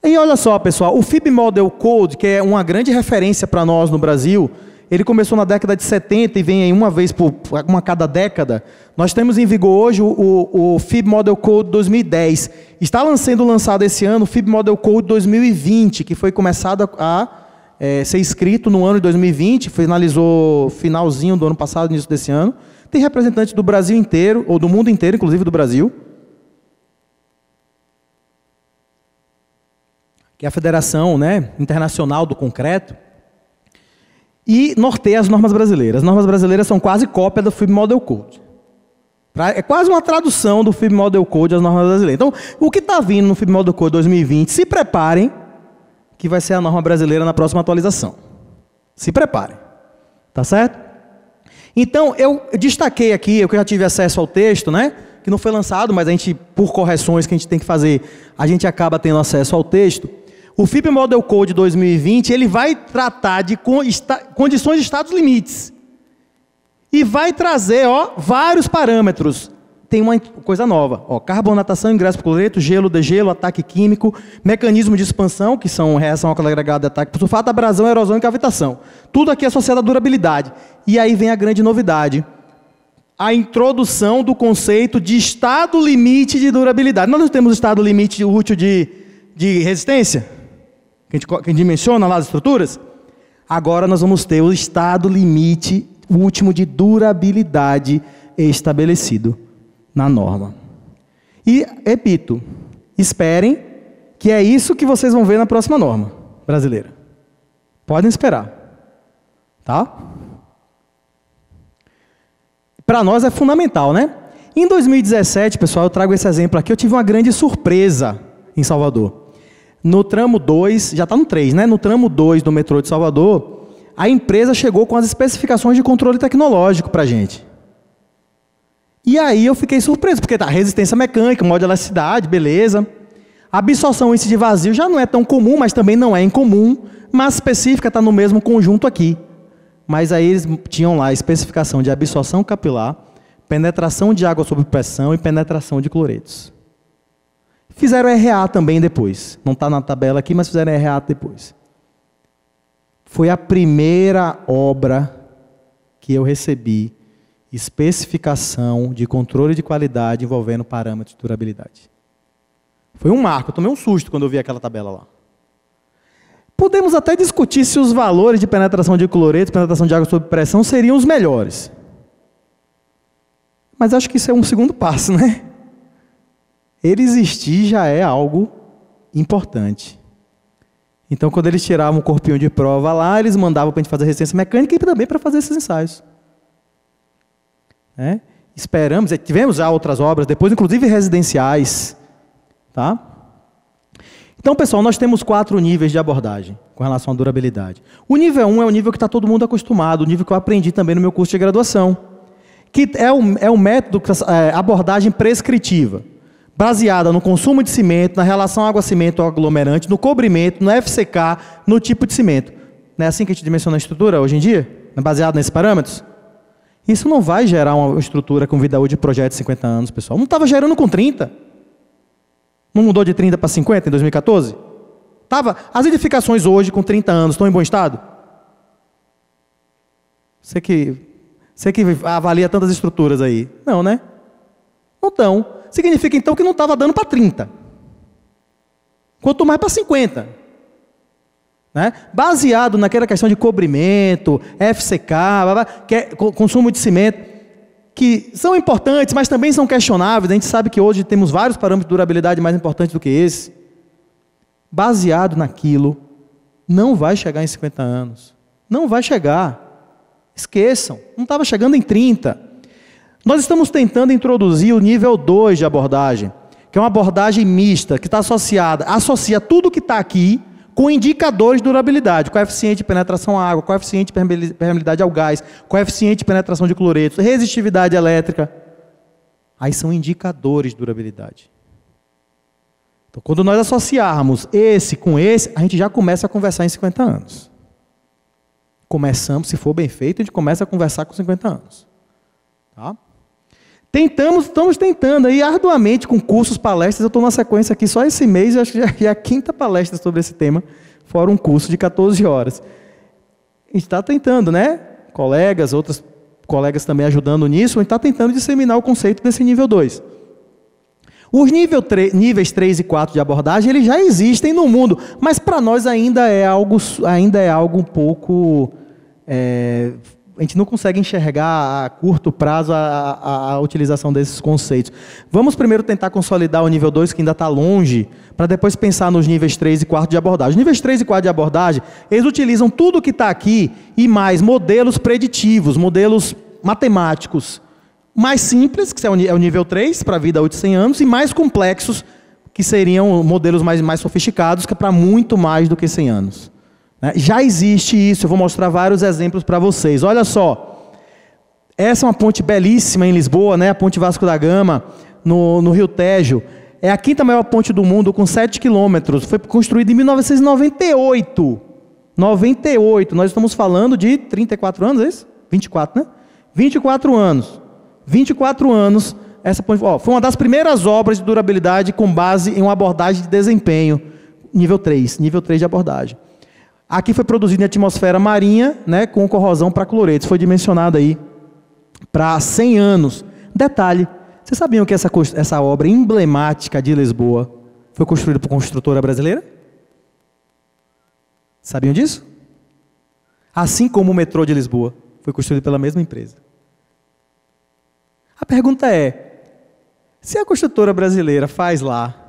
E olha só, pessoal, o FIB Model Code, que é uma grande referência para nós no Brasil, ele começou na década de 70 e vem aí uma vez por cada década. Nós temos em vigor hoje o FIB Model Code 2010. Está sendo lançado esse ano o FIB Model Code 2020, que foi começado a ser escrito no ano de 2020, finalizou finalzinho do ano passado, início desse ano. Tem representantes do Brasil inteiro, ou do mundo inteiro, inclusive do Brasil. Que é a Federação, né, Internacional do Concreto, e norteia as normas brasileiras. As normas brasileiras são quase cópia do FIB Model Code. É quase uma tradução do FIB Model Code às normas brasileiras. Então, o que está vindo no FIB Model Code 2020, se preparem, que vai ser a norma brasileira na próxima atualização. Se preparem. Tá certo? Então, eu destaquei aqui, eu que já tive acesso ao texto, né, que não foi lançado, mas a gente, por correções que a gente tem que fazer, a gente acaba tendo acesso ao texto. O FIB Model Code 2020, ele vai tratar de condições de estados limites. E vai trazer, vários parâmetros. Tem uma coisa nova, carbonatação, ingresso por cloreto, gelo, degelo, ataque químico, mecanismo de expansão, que são reação alquilo agregado, ataque por sulfato, abrasão, erosão e cavitação. Tudo aqui é associado à durabilidade. E aí vem a grande novidade: a introdução do conceito de estado limite de durabilidade. Nós não temos estado limite útil de resistência, que a gente dimensiona lá as estruturas. Agora nós vamos ter o estado limite último de durabilidade estabelecido na norma. E, repito, esperem que é isso que vocês vão ver na próxima norma brasileira. Podem esperar. Tá? Para nós é fundamental, né? Em 2017, pessoal, eu trago esse exemplo aqui, eu tive uma grande surpresa em Salvador. No tramo 2, já está no 3, né? No tramo 2 do metrô de Salvador, a empresa chegou com as especificações de controle tecnológico para a gente. E aí eu fiquei surpreso, porque tá, resistência mecânica, modo de elasticidade, beleza. A absorção índice de vazio já não é tão comum, mas também não é incomum. Massa específica está no mesmo conjunto aqui. Mas aí eles tinham lá a especificação de absorção capilar, penetração de água sob pressão e penetração de cloretos. Fizeram RA também depois. Não está na tabela aqui, mas fizeram RA depois. Foi a primeira obra que eu recebi especificação de controle de qualidade envolvendo parâmetros de durabilidade. Foi um marco, eu tomei um susto quando eu vi aquela tabela lá. Podemos até discutir se os valores de penetração de cloreto, penetração de água sob pressão seriam os melhores. Mas acho que isso é um segundo passo, né? Ele existir já é algo importante. Então, quando eles tiravam o corpinho de prova lá, eles mandavam para a gente fazer resistência mecânica e também para fazer esses ensaios. Esperamos, tivemos já outras obras, depois inclusive residenciais. Tá? Então, pessoal, nós temos 4 níveis de abordagem com relação à durabilidade. O nível 1 é o nível que está todo mundo acostumado, o nível que eu aprendi também no meu curso de graduação, que é o método, abordagem prescritiva, baseada no consumo de cimento, na relação água-cimento ao aglomerante, no cobrimento, no FCK, no tipo de cimento. Não é assim que a gente dimensiona a estrutura hoje em dia? Baseado nesses parâmetros? Isso não vai gerar uma estrutura com vida útil de projeto de 50 anos, pessoal. Não estava gerando com 30. Não mudou de 30 para 50 em 2014? As edificações hoje, com 30 anos, estão em bom estado? Você que avalia tantas estruturas aí. Não, né? Não estão. Significa, então, que não estava dando para 30. Quanto mais para 50. Né? Baseado naquela questão de cobrimento, FCK, que é consumo de cimento, que são importantes, mas também são questionáveis. A gente sabe que hoje temos vários parâmetros de durabilidade mais importantes do que esse. Baseado naquilo, não vai chegar em 50 anos. Não vai chegar. Esqueçam, não estava chegando em 30. Nós estamos tentando introduzir o nível 2 de abordagem, que é uma abordagem mista, que está associa tudo que está aqui com indicadores de durabilidade, coeficiente de penetração à água, coeficiente de permeabilidade ao gás, coeficiente de penetração de cloretos, resistividade elétrica. Aí são indicadores de durabilidade. Então, quando nós associarmos esse com esse, a gente já começa a conversar em 50 anos. Começamos, se for bem feito, a gente começa a conversar com 50 anos. Tá? Estamos tentando aí arduamente com cursos, palestras. Eu estou na sequência aqui só esse mês, acho que já é a 5ª palestra sobre esse tema, fora um curso de 14 horas. A gente está tentando, né? Outros colegas também ajudando nisso, a gente está tentando disseminar o conceito desse nível 2. Os níveis 3 e 4 de abordagem, eles já existem no mundo, mas para nós ainda é algo um pouco... a gente não consegue enxergar a curto prazo a utilização desses conceitos. Vamos primeiro tentar consolidar o nível 2, que ainda está longe, para depois pensar nos níveis 3 e 4 de abordagem. Os níveis 3 e 4 de abordagem, eles utilizam tudo que está aqui e mais modelos preditivos, modelos matemáticos mais simples, que é o nível 3, para a vida útil de 100 anos, e mais complexos, que seriam modelos mais sofisticados, que é para muito mais do que 100 anos. Já existe isso, eu vou mostrar vários exemplos para vocês. Olha só, essa é uma ponte belíssima em Lisboa, né? A Ponte Vasco da Gama, no Rio Tejo. É a 5ª maior ponte do mundo, com 7 quilômetros. Foi construída em 1998. 98, nós estamos falando de 34 anos, é isso? 24, né? 24 anos. 24 anos, essa ponte foi uma das primeiras obras de durabilidade com base em uma abordagem de desempenho, nível 3 de abordagem. Aqui foi produzido em atmosfera marinha, né, com corrosão para cloretos. Foi dimensionado aí para 100 anos. Detalhe, vocês sabiam que essa obra emblemática de Lisboa foi construída por construtora brasileira? Sabiam disso? Assim como o metrô de Lisboa foi construído pela mesma empresa. A pergunta é, se a construtora brasileira faz lá,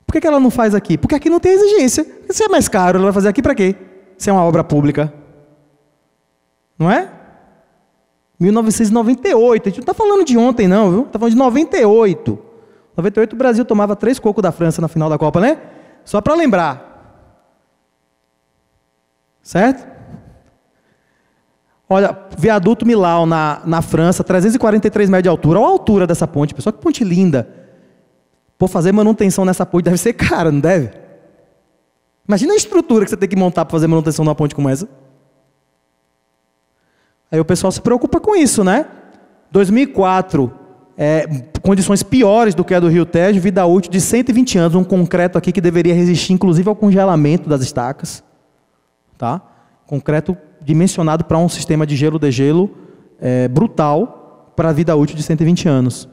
por que ela não faz aqui? Porque aqui não tem exigência. Se é mais caro, ela vai fazer aqui para quê? Se é uma obra pública. Não é? 1998. A gente não está falando de ontem, não, viu? Está falando de 98. 98 o Brasil tomava 3 cocos da França na final da Copa, né? Só para lembrar. Certo? Olha, viaduto Millau na França, 343 metros de altura. Olha a altura dessa ponte, pessoal, que ponte linda. Pô, fazer manutenção nessa ponte deve ser caro, não deve? Imagina a estrutura que você tem que montar para fazer manutenção numa ponte como essa. Aí o pessoal se preocupa com isso, né? 2004, condições piores do que a do Rio Tejo, vida útil de 120 anos, um concreto aqui que deveria resistir inclusive ao congelamento das estacas. Tá? Concreto dimensionado para um sistema de gelo-degelo brutal para a vida útil de 120 anos.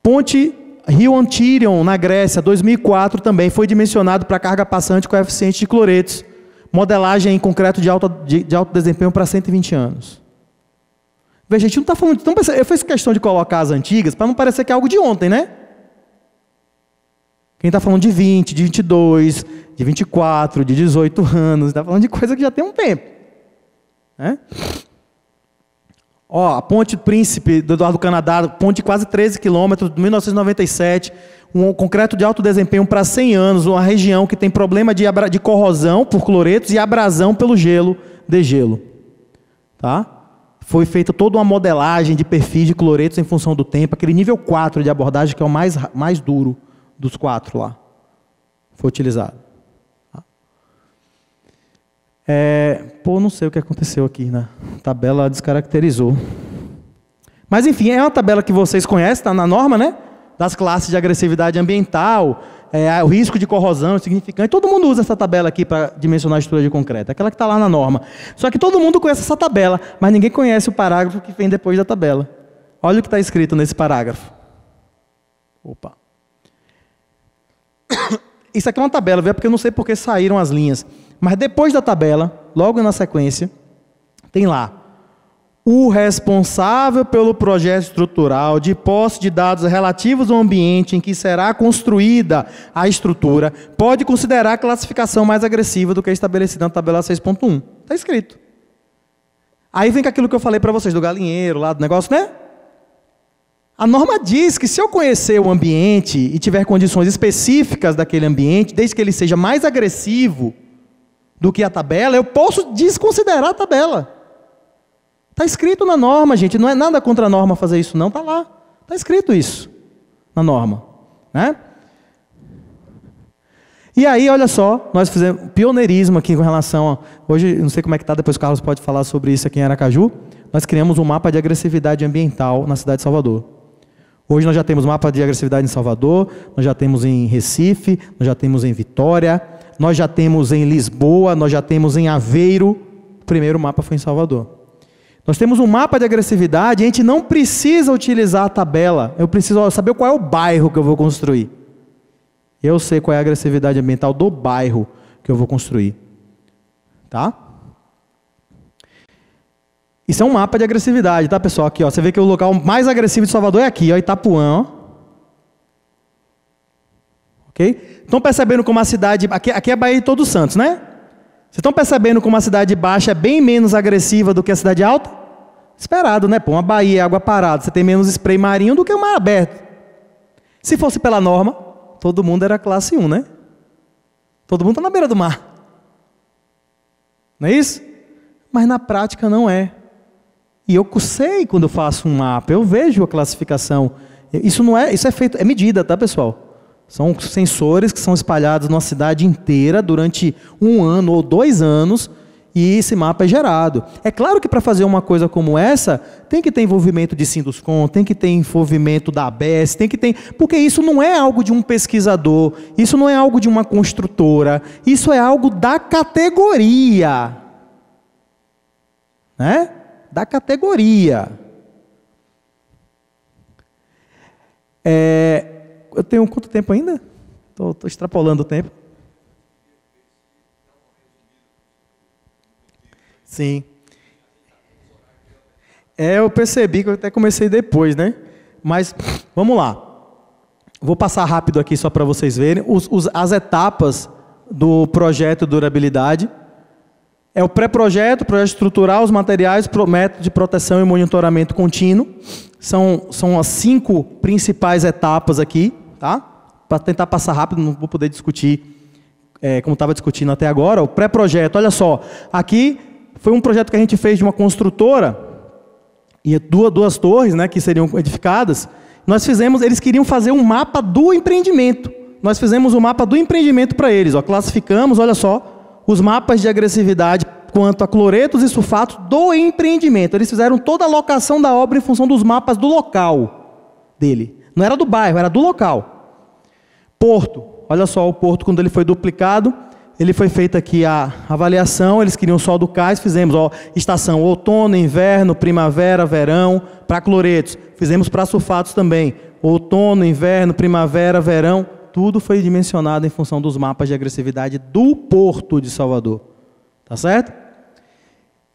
Ponte Rio Antirion, na Grécia, 2004 também, foi dimensionado para carga passante com eficiente de cloretos. Modelagem em concreto de alto desempenho para 120 anos. Veja, a gente não está falando... Então, eu fiz questão de colocar as antigas para não parecer que é algo de ontem, né? Quem está falando de 20, de 22, de 24, de 18 anos, está falando de coisa que já tem um tempo. Né? Ó, a Ponte Príncipe do Canadá, ponte de quase 13 quilômetros, de 1997, um concreto de alto desempenho para 100 anos, uma região que tem problema de corrosão por cloretos e abrasão pelo degelo. Tá? Foi feita toda uma modelagem de perfis de cloretos em função do tempo, aquele nível 4 de abordagem, que é o mais duro dos 4 lá, foi utilizado. Pô, não sei o que aconteceu aqui, né? A tabela descaracterizou. Mas, enfim, é uma tabela que vocês conhecem, está na norma, né? Das classes de agressividade ambiental, o risco de corrosão significante. Todo mundo usa essa tabela aqui para dimensionar a estrutura de concreto. Aquela que está lá na norma. Só que todo mundo conhece essa tabela, mas ninguém conhece o parágrafo que vem depois da tabela. Olha o que está escrito nesse parágrafo. Opa. Isso aqui é uma tabela, viu? Porque eu não sei porque saíram as linhas. Mas depois da tabela, logo na sequência, tem lá: o responsável pelo projeto estrutural de posse de dados relativos ao ambiente em que será construída a estrutura pode considerar a classificação mais agressiva do que é estabelecida na tabela 6.1. Está escrito. Aí vem com aquilo que eu falei para vocês, do galinheiro, lá do negócio, né? A norma diz que se eu conhecer o ambiente e tiver condições específicas daquele ambiente, desde que ele seja mais agressivo do que a tabela, eu posso desconsiderar a tabela. Está escrito na norma, gente. Não é nada contra a norma fazer isso, não. Está lá. Está escrito isso na norma. Né? E aí, olha só, nós fizemos pioneirismo aqui com relação a... Hoje, não sei como é que está, depois o Carlos pode falar sobre isso aqui em Aracaju. Nós criamos um mapa de agressividade ambiental na cidade de Salvador. Hoje nós já temos mapa de agressividade em Salvador, nós já temos em Recife, nós já temos em Vitória, nós já temos em Lisboa, nós já temos em Aveiro. O primeiro mapa foi em Salvador. Nós temos um mapa de agressividade, a gente não precisa utilizar a tabela. Eu preciso saber qual é o bairro que eu vou construir. Eu sei qual é a agressividade ambiental do bairro que eu vou construir. Tá? Isso é um mapa de agressividade, tá, pessoal? Aqui, ó, você vê que o local mais agressivo de Salvador é aqui, ó, Itapuã. Ó. Ok? Estão percebendo como a cidade... Aqui é a Baía de Todos Santos, né? Vocês estão percebendo como a cidade baixa é bem menos agressiva do que a cidade alta? Esperado, né? Pô, uma baía, água parada, você tem menos spray marinho do que o mar aberto. Se fosse pela norma, todo mundo era classe 1, né? Todo mundo está na beira do mar. Não é isso? Mas na prática não é. E eu sei quando eu faço um mapa, eu vejo a classificação. Isso não é, isso é feito, é medida, tá, pessoal? São sensores que são espalhados na cidade inteira durante 1 ano ou 2 anos e esse mapa é gerado. É claro que para fazer uma coisa como essa, tem que ter envolvimento de Sinduscon, tem que ter envolvimento da ABS, tem que ter... Porque isso não é algo de um pesquisador, isso não é algo de uma construtora, isso é algo da categoria. Né? Da categoria. Eu tenho quanto tempo ainda? Estou extrapolando o tempo. Sim. Eu percebi que eu até comecei depois, né? Mas, vamos lá. Vou passar rápido aqui só para vocês verem. As etapas do projeto de durabilidade. É o pré-projeto, projeto estrutural, os materiais, método de proteção e monitoramento contínuo. São as 5 principais etapas aqui, tá? Para tentar passar rápido, não vou poder discutir como estava discutindo até agora. O pré-projeto, olha só, aqui foi um projeto que a gente fez de uma construtora, e duas torres, né, que seriam edificadas. Nós fizemos, eles queriam fazer um mapa do empreendimento. Nós fizemos um mapa do empreendimento para eles. Ó, classificamos, olha só, os mapas de agressividade quanto a cloretos e sulfatos do empreendimento. Eles fizeram toda a locação da obra em função dos mapas do local dele. Não era do bairro, era do local. Porto, olha só, o porto, quando ele foi duplicado, ele foi feita aqui a avaliação, eles queriam só do cais, fizemos ó, estação outono, inverno, primavera, verão, para cloretos. Fizemos para sulfatos também, outono, inverno, primavera, verão, tudo foi dimensionado em função dos mapas de agressividade do Porto de Salvador. Tá certo?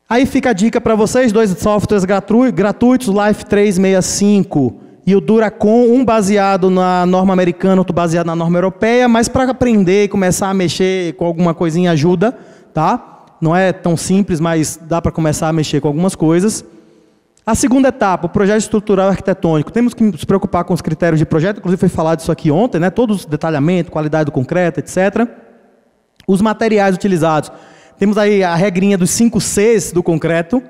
Aí fica a dica para vocês, 2 softwares gratuitos, Life 365 e o Duracon, um baseado na norma americana, outro baseado na norma europeia, mas para aprender e começar a mexer com alguma coisinha ajuda, tá? Não é tão simples, mas dá para começar a mexer com algumas coisas. A segunda etapa, o projeto estrutural arquitetônico. Temos que nos preocupar com os critérios de projeto, inclusive foi falado isso aqui ontem, né? Todos os detalhamento, qualidade do concreto, etc. Os materiais utilizados. Temos aí a regrinha dos 5 Cs do concreto.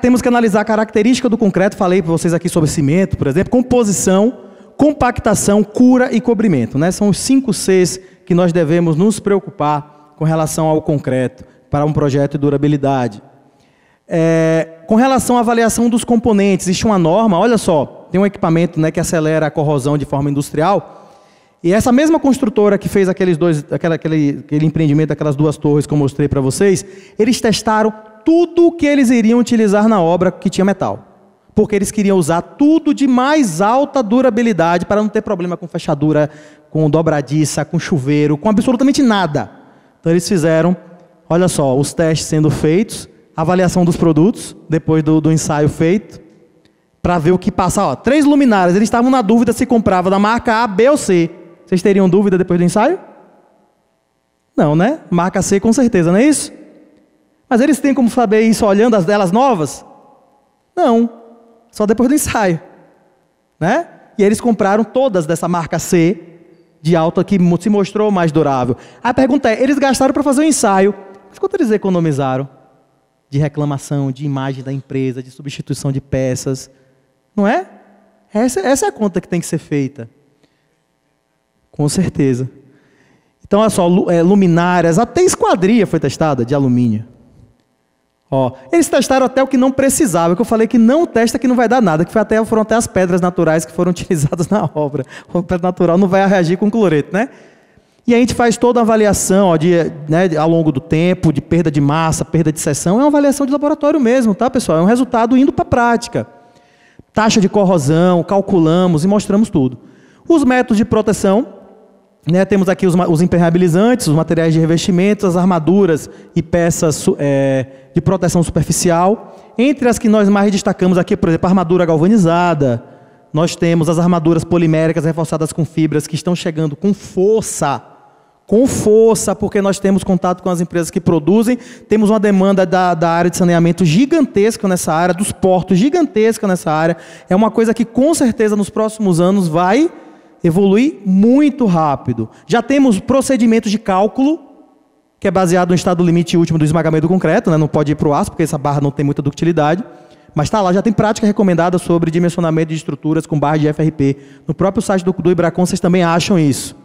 Temos que analisar a característica do concreto, falei para vocês aqui sobre cimento, por exemplo, composição, compactação, cura e cobrimento, né? São os 5 Cs que nós devemos nos preocupar com relação ao concreto para um projeto de durabilidade. Com relação à avaliação dos componentes, existe uma norma, olha só, tem um equipamento, né, que acelera a corrosão de forma industrial, e essa mesma construtora que fez aquele empreendimento, aquelas 2 torres que eu mostrei para vocês, eles testaram tudo que eles iriam utilizar na obra que tinha metal. Porque eles queriam usar tudo de mais alta durabilidade para não ter problema com fechadura, com dobradiça, com chuveiro, com absolutamente nada. Então eles fizeram, olha só, os testes sendo feitos, avaliação dos produtos, depois do ensaio feito, para ver o que passa. Ó, 3 luminárias, eles estavam na dúvida se comprava da marca A, B ou C. Vocês teriam dúvida depois do ensaio? Não, né? Marca C com certeza, não é isso? Mas eles têm como saber isso olhando as delas novas? Não, só depois do ensaio, né? E eles compraram todas dessa marca C, de alta, que se mostrou mais durável. A pergunta é, eles gastaram para fazer o ensaio, mas quanto eles economizaram? De reclamação, de imagem da empresa, de substituição de peças, não é? Essa é a conta que tem que ser feita. Com certeza. Então, olha só, luminárias, até esquadria foi testada de alumínio. Ó, eles testaram até o que não precisava, que eu falei que não testa, que não vai dar nada, que foram até as pedras naturais que foram utilizadas na obra. A pedra natural não vai reagir com cloreto, né? E a gente faz toda a avaliação, ó, ao longo do tempo, de perda de massa, perda de seção, é uma avaliação de laboratório mesmo, tá, pessoal? É um resultado indo para a prática. Taxa de corrosão, calculamos e mostramos tudo. Os métodos de proteção, né, temos aqui os impermeabilizantes, os materiais de revestimento, as armaduras e peças de proteção superficial. Entre as que nós mais destacamos aqui, por exemplo, a armadura galvanizada. Nós temos as armaduras poliméricas reforçadas com fibras que estão chegando com força, porque nós temos contato com as empresas que produzem. Temos uma demanda da área de saneamento gigantesca nessa área, dos portos gigantesca nessa área. É uma coisa que com certeza nos próximos anos vai evoluir muito rápido. Já temos procedimentos de cálculo, que é baseado no estado limite último do esmagamento do concreto, né? Não pode ir para o aço, porque essa barra não tem muita ductilidade. Mas está lá, já tem prática recomendada sobre dimensionamento de estruturas com barra de FRP. No próprio site do Ibracon vocês também acham isso.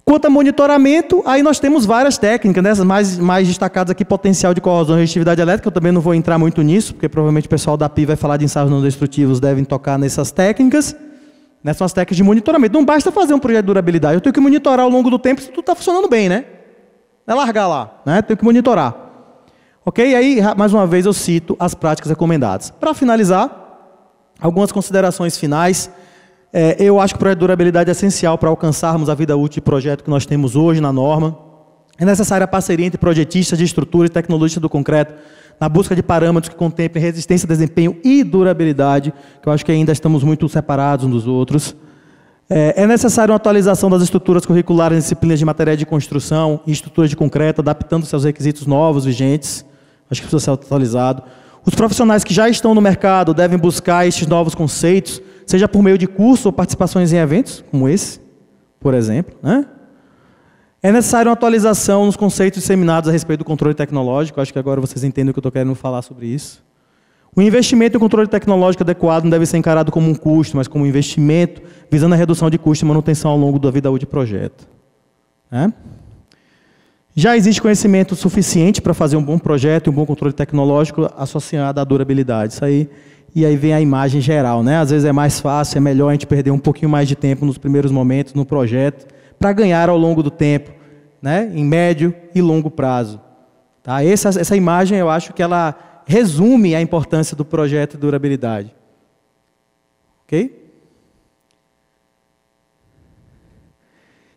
Quanto a monitoramento, aí nós temos várias técnicas, né? Essas mais destacadas aqui, potencial de corrosão e resistividade elétrica, eu também não vou entrar muito nisso, porque provavelmente o pessoal da PI vai falar de ensaios não destrutivos, devem tocar nessas técnicas. Nessas são as técnicas de monitoramento. Não basta fazer um projeto de durabilidade, eu tenho que monitorar ao longo do tempo se tudo está funcionando bem, né? Não é largar lá, né? Tenho que monitorar. Ok? E aí, mais uma vez, eu cito as práticas recomendadas. Para finalizar, algumas considerações finais. Eu acho que o projeto de durabilidade é essencial para alcançarmos a vida útil de projeto que nós temos hoje na norma. É necessária a parceria entre projetistas de estrutura e tecnologistas do concreto, na busca de parâmetros que contemplem resistência, desempenho e durabilidade, que eu acho que ainda estamos muito separados uns dos outros. É necessária uma atualização das estruturas curriculares em disciplinas de matéria de construção e estruturas de concreto, adaptando-se aos requisitos novos, vigentes. Acho que precisa ser atualizado. Os profissionais que já estão no mercado devem buscar estes novos conceitos, seja por meio de cursos ou participações em eventos, como esse, por exemplo, né? É necessário uma atualização nos conceitos disseminados a respeito do controle tecnológico. Acho que agora vocês entendem o que eu estou querendo falar sobre isso. O investimento em controle tecnológico adequado não deve ser encarado como um custo, mas como um investimento visando a redução de custo e manutenção ao longo da vida útil do projeto. Já existe conhecimento suficiente para fazer um bom projeto e um bom controle tecnológico associado à durabilidade. Isso aí, e aí vem a imagem geral, né? Às vezes é mais fácil, é melhor a gente perder um pouquinho mais de tempo nos primeiros momentos no projeto para ganhar ao longo do tempo, né? Em médio e longo prazo. Tá? Essa imagem, eu acho que ela resume a importância do projeto de durabilidade. Ok?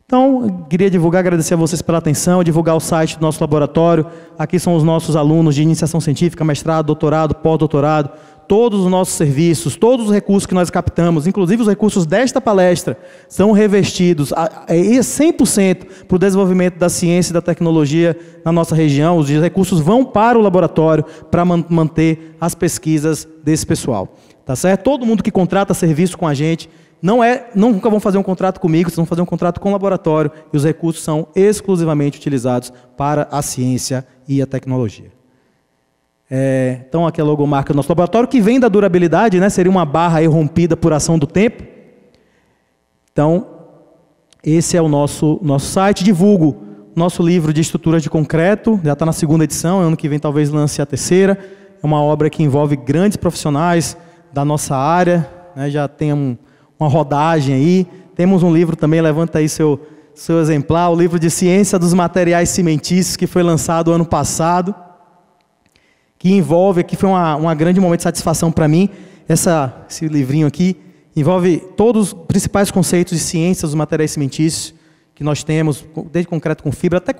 Então, queria agradecer a vocês pela atenção, divulgar o site do nosso laboratório. Aqui são os nossos alunos de iniciação científica, mestrado, doutorado, pós-doutorado, todos os nossos serviços, todos os recursos que nós captamos, inclusive os recursos desta palestra, são revestidos 100% para o desenvolvimento da ciência e da tecnologia na nossa região. Os recursos vão para o laboratório para manter as pesquisas desse pessoal. Tá certo? Todo mundo que contrata serviço com a gente, nunca vão fazer um contrato comigo, vocês vão fazer um contrato com o laboratório e os recursos são exclusivamente utilizados para a ciência e a tecnologia. Então, aqui é a logomarca do nosso laboratório, que vem da durabilidade, né? Seria uma barra aí rompida por ação do tempo. Então, esse é o nosso site. Divulgo nosso livro de estruturas de concreto, já está na 2ª edição, ano que vem talvez lance a 3ª. É uma obra que envolve grandes profissionais da nossa área, né? Já tem uma rodagem aí. Temos um livro também, levanta aí seu exemplar, o livro de Ciência dos Materiais Cimentícios, que foi lançado ano passado, que envolve, aqui foi um grande momento de satisfação para mim, esse livrinho aqui, envolve todos os principais conceitos de ciências dos materiais cimentícios que nós temos, desde concreto com fibra, até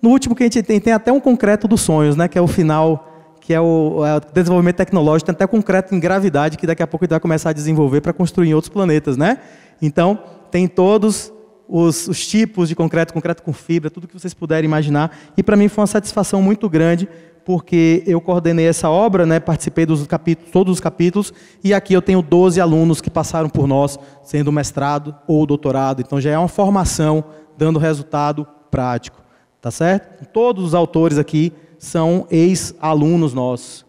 no último que a gente tem até um concreto dos sonhos, né, que é o final, que é o desenvolvimento tecnológico, tem até concreto em gravidade, que daqui a pouco a gente vai começar a desenvolver para construir em outros planetas, né? Então, tem todos os tipos de concreto com fibra, tudo que vocês puderem imaginar, e para mim foi uma satisfação muito grande, porque eu coordenei essa obra, né, participei dos capítulos, todos os capítulos, e aqui eu tenho 12 alunos que passaram por nós, sendo mestrado ou doutorado, então já é uma formação dando resultado prático, tá certo? Todos os autores aqui são ex-alunos nossos.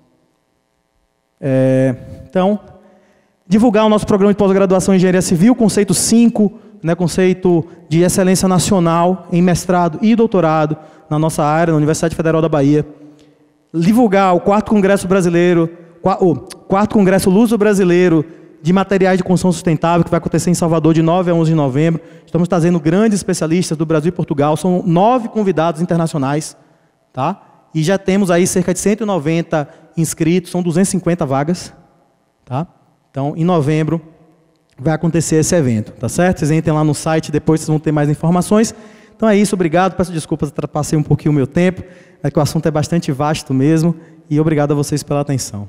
Então, divulgar o nosso programa de pós-graduação em Engenharia Civil, conceito 5, né, conceito de excelência nacional em mestrado e doutorado na nossa área, na Universidade Federal da Bahia. Divulgar o 4º Congresso Brasileiro, o 4º Congresso Luso-Brasileiro de Materiais de Construção Sustentável, que vai acontecer em Salvador de 9 a 11 de novembro. Estamos trazendo grandes especialistas do Brasil e Portugal, são 9 convidados internacionais, tá? E já temos aí cerca de 190 inscritos, são 250 vagas, tá? Então, em novembro, vai acontecer esse evento, tá certo? Vocês entrem lá no site, depois vocês vão ter mais informações. Então é isso, obrigado, peço desculpas, passei um pouquinho o meu tempo, é que o assunto é bastante vasto mesmo, e obrigado a vocês pela atenção.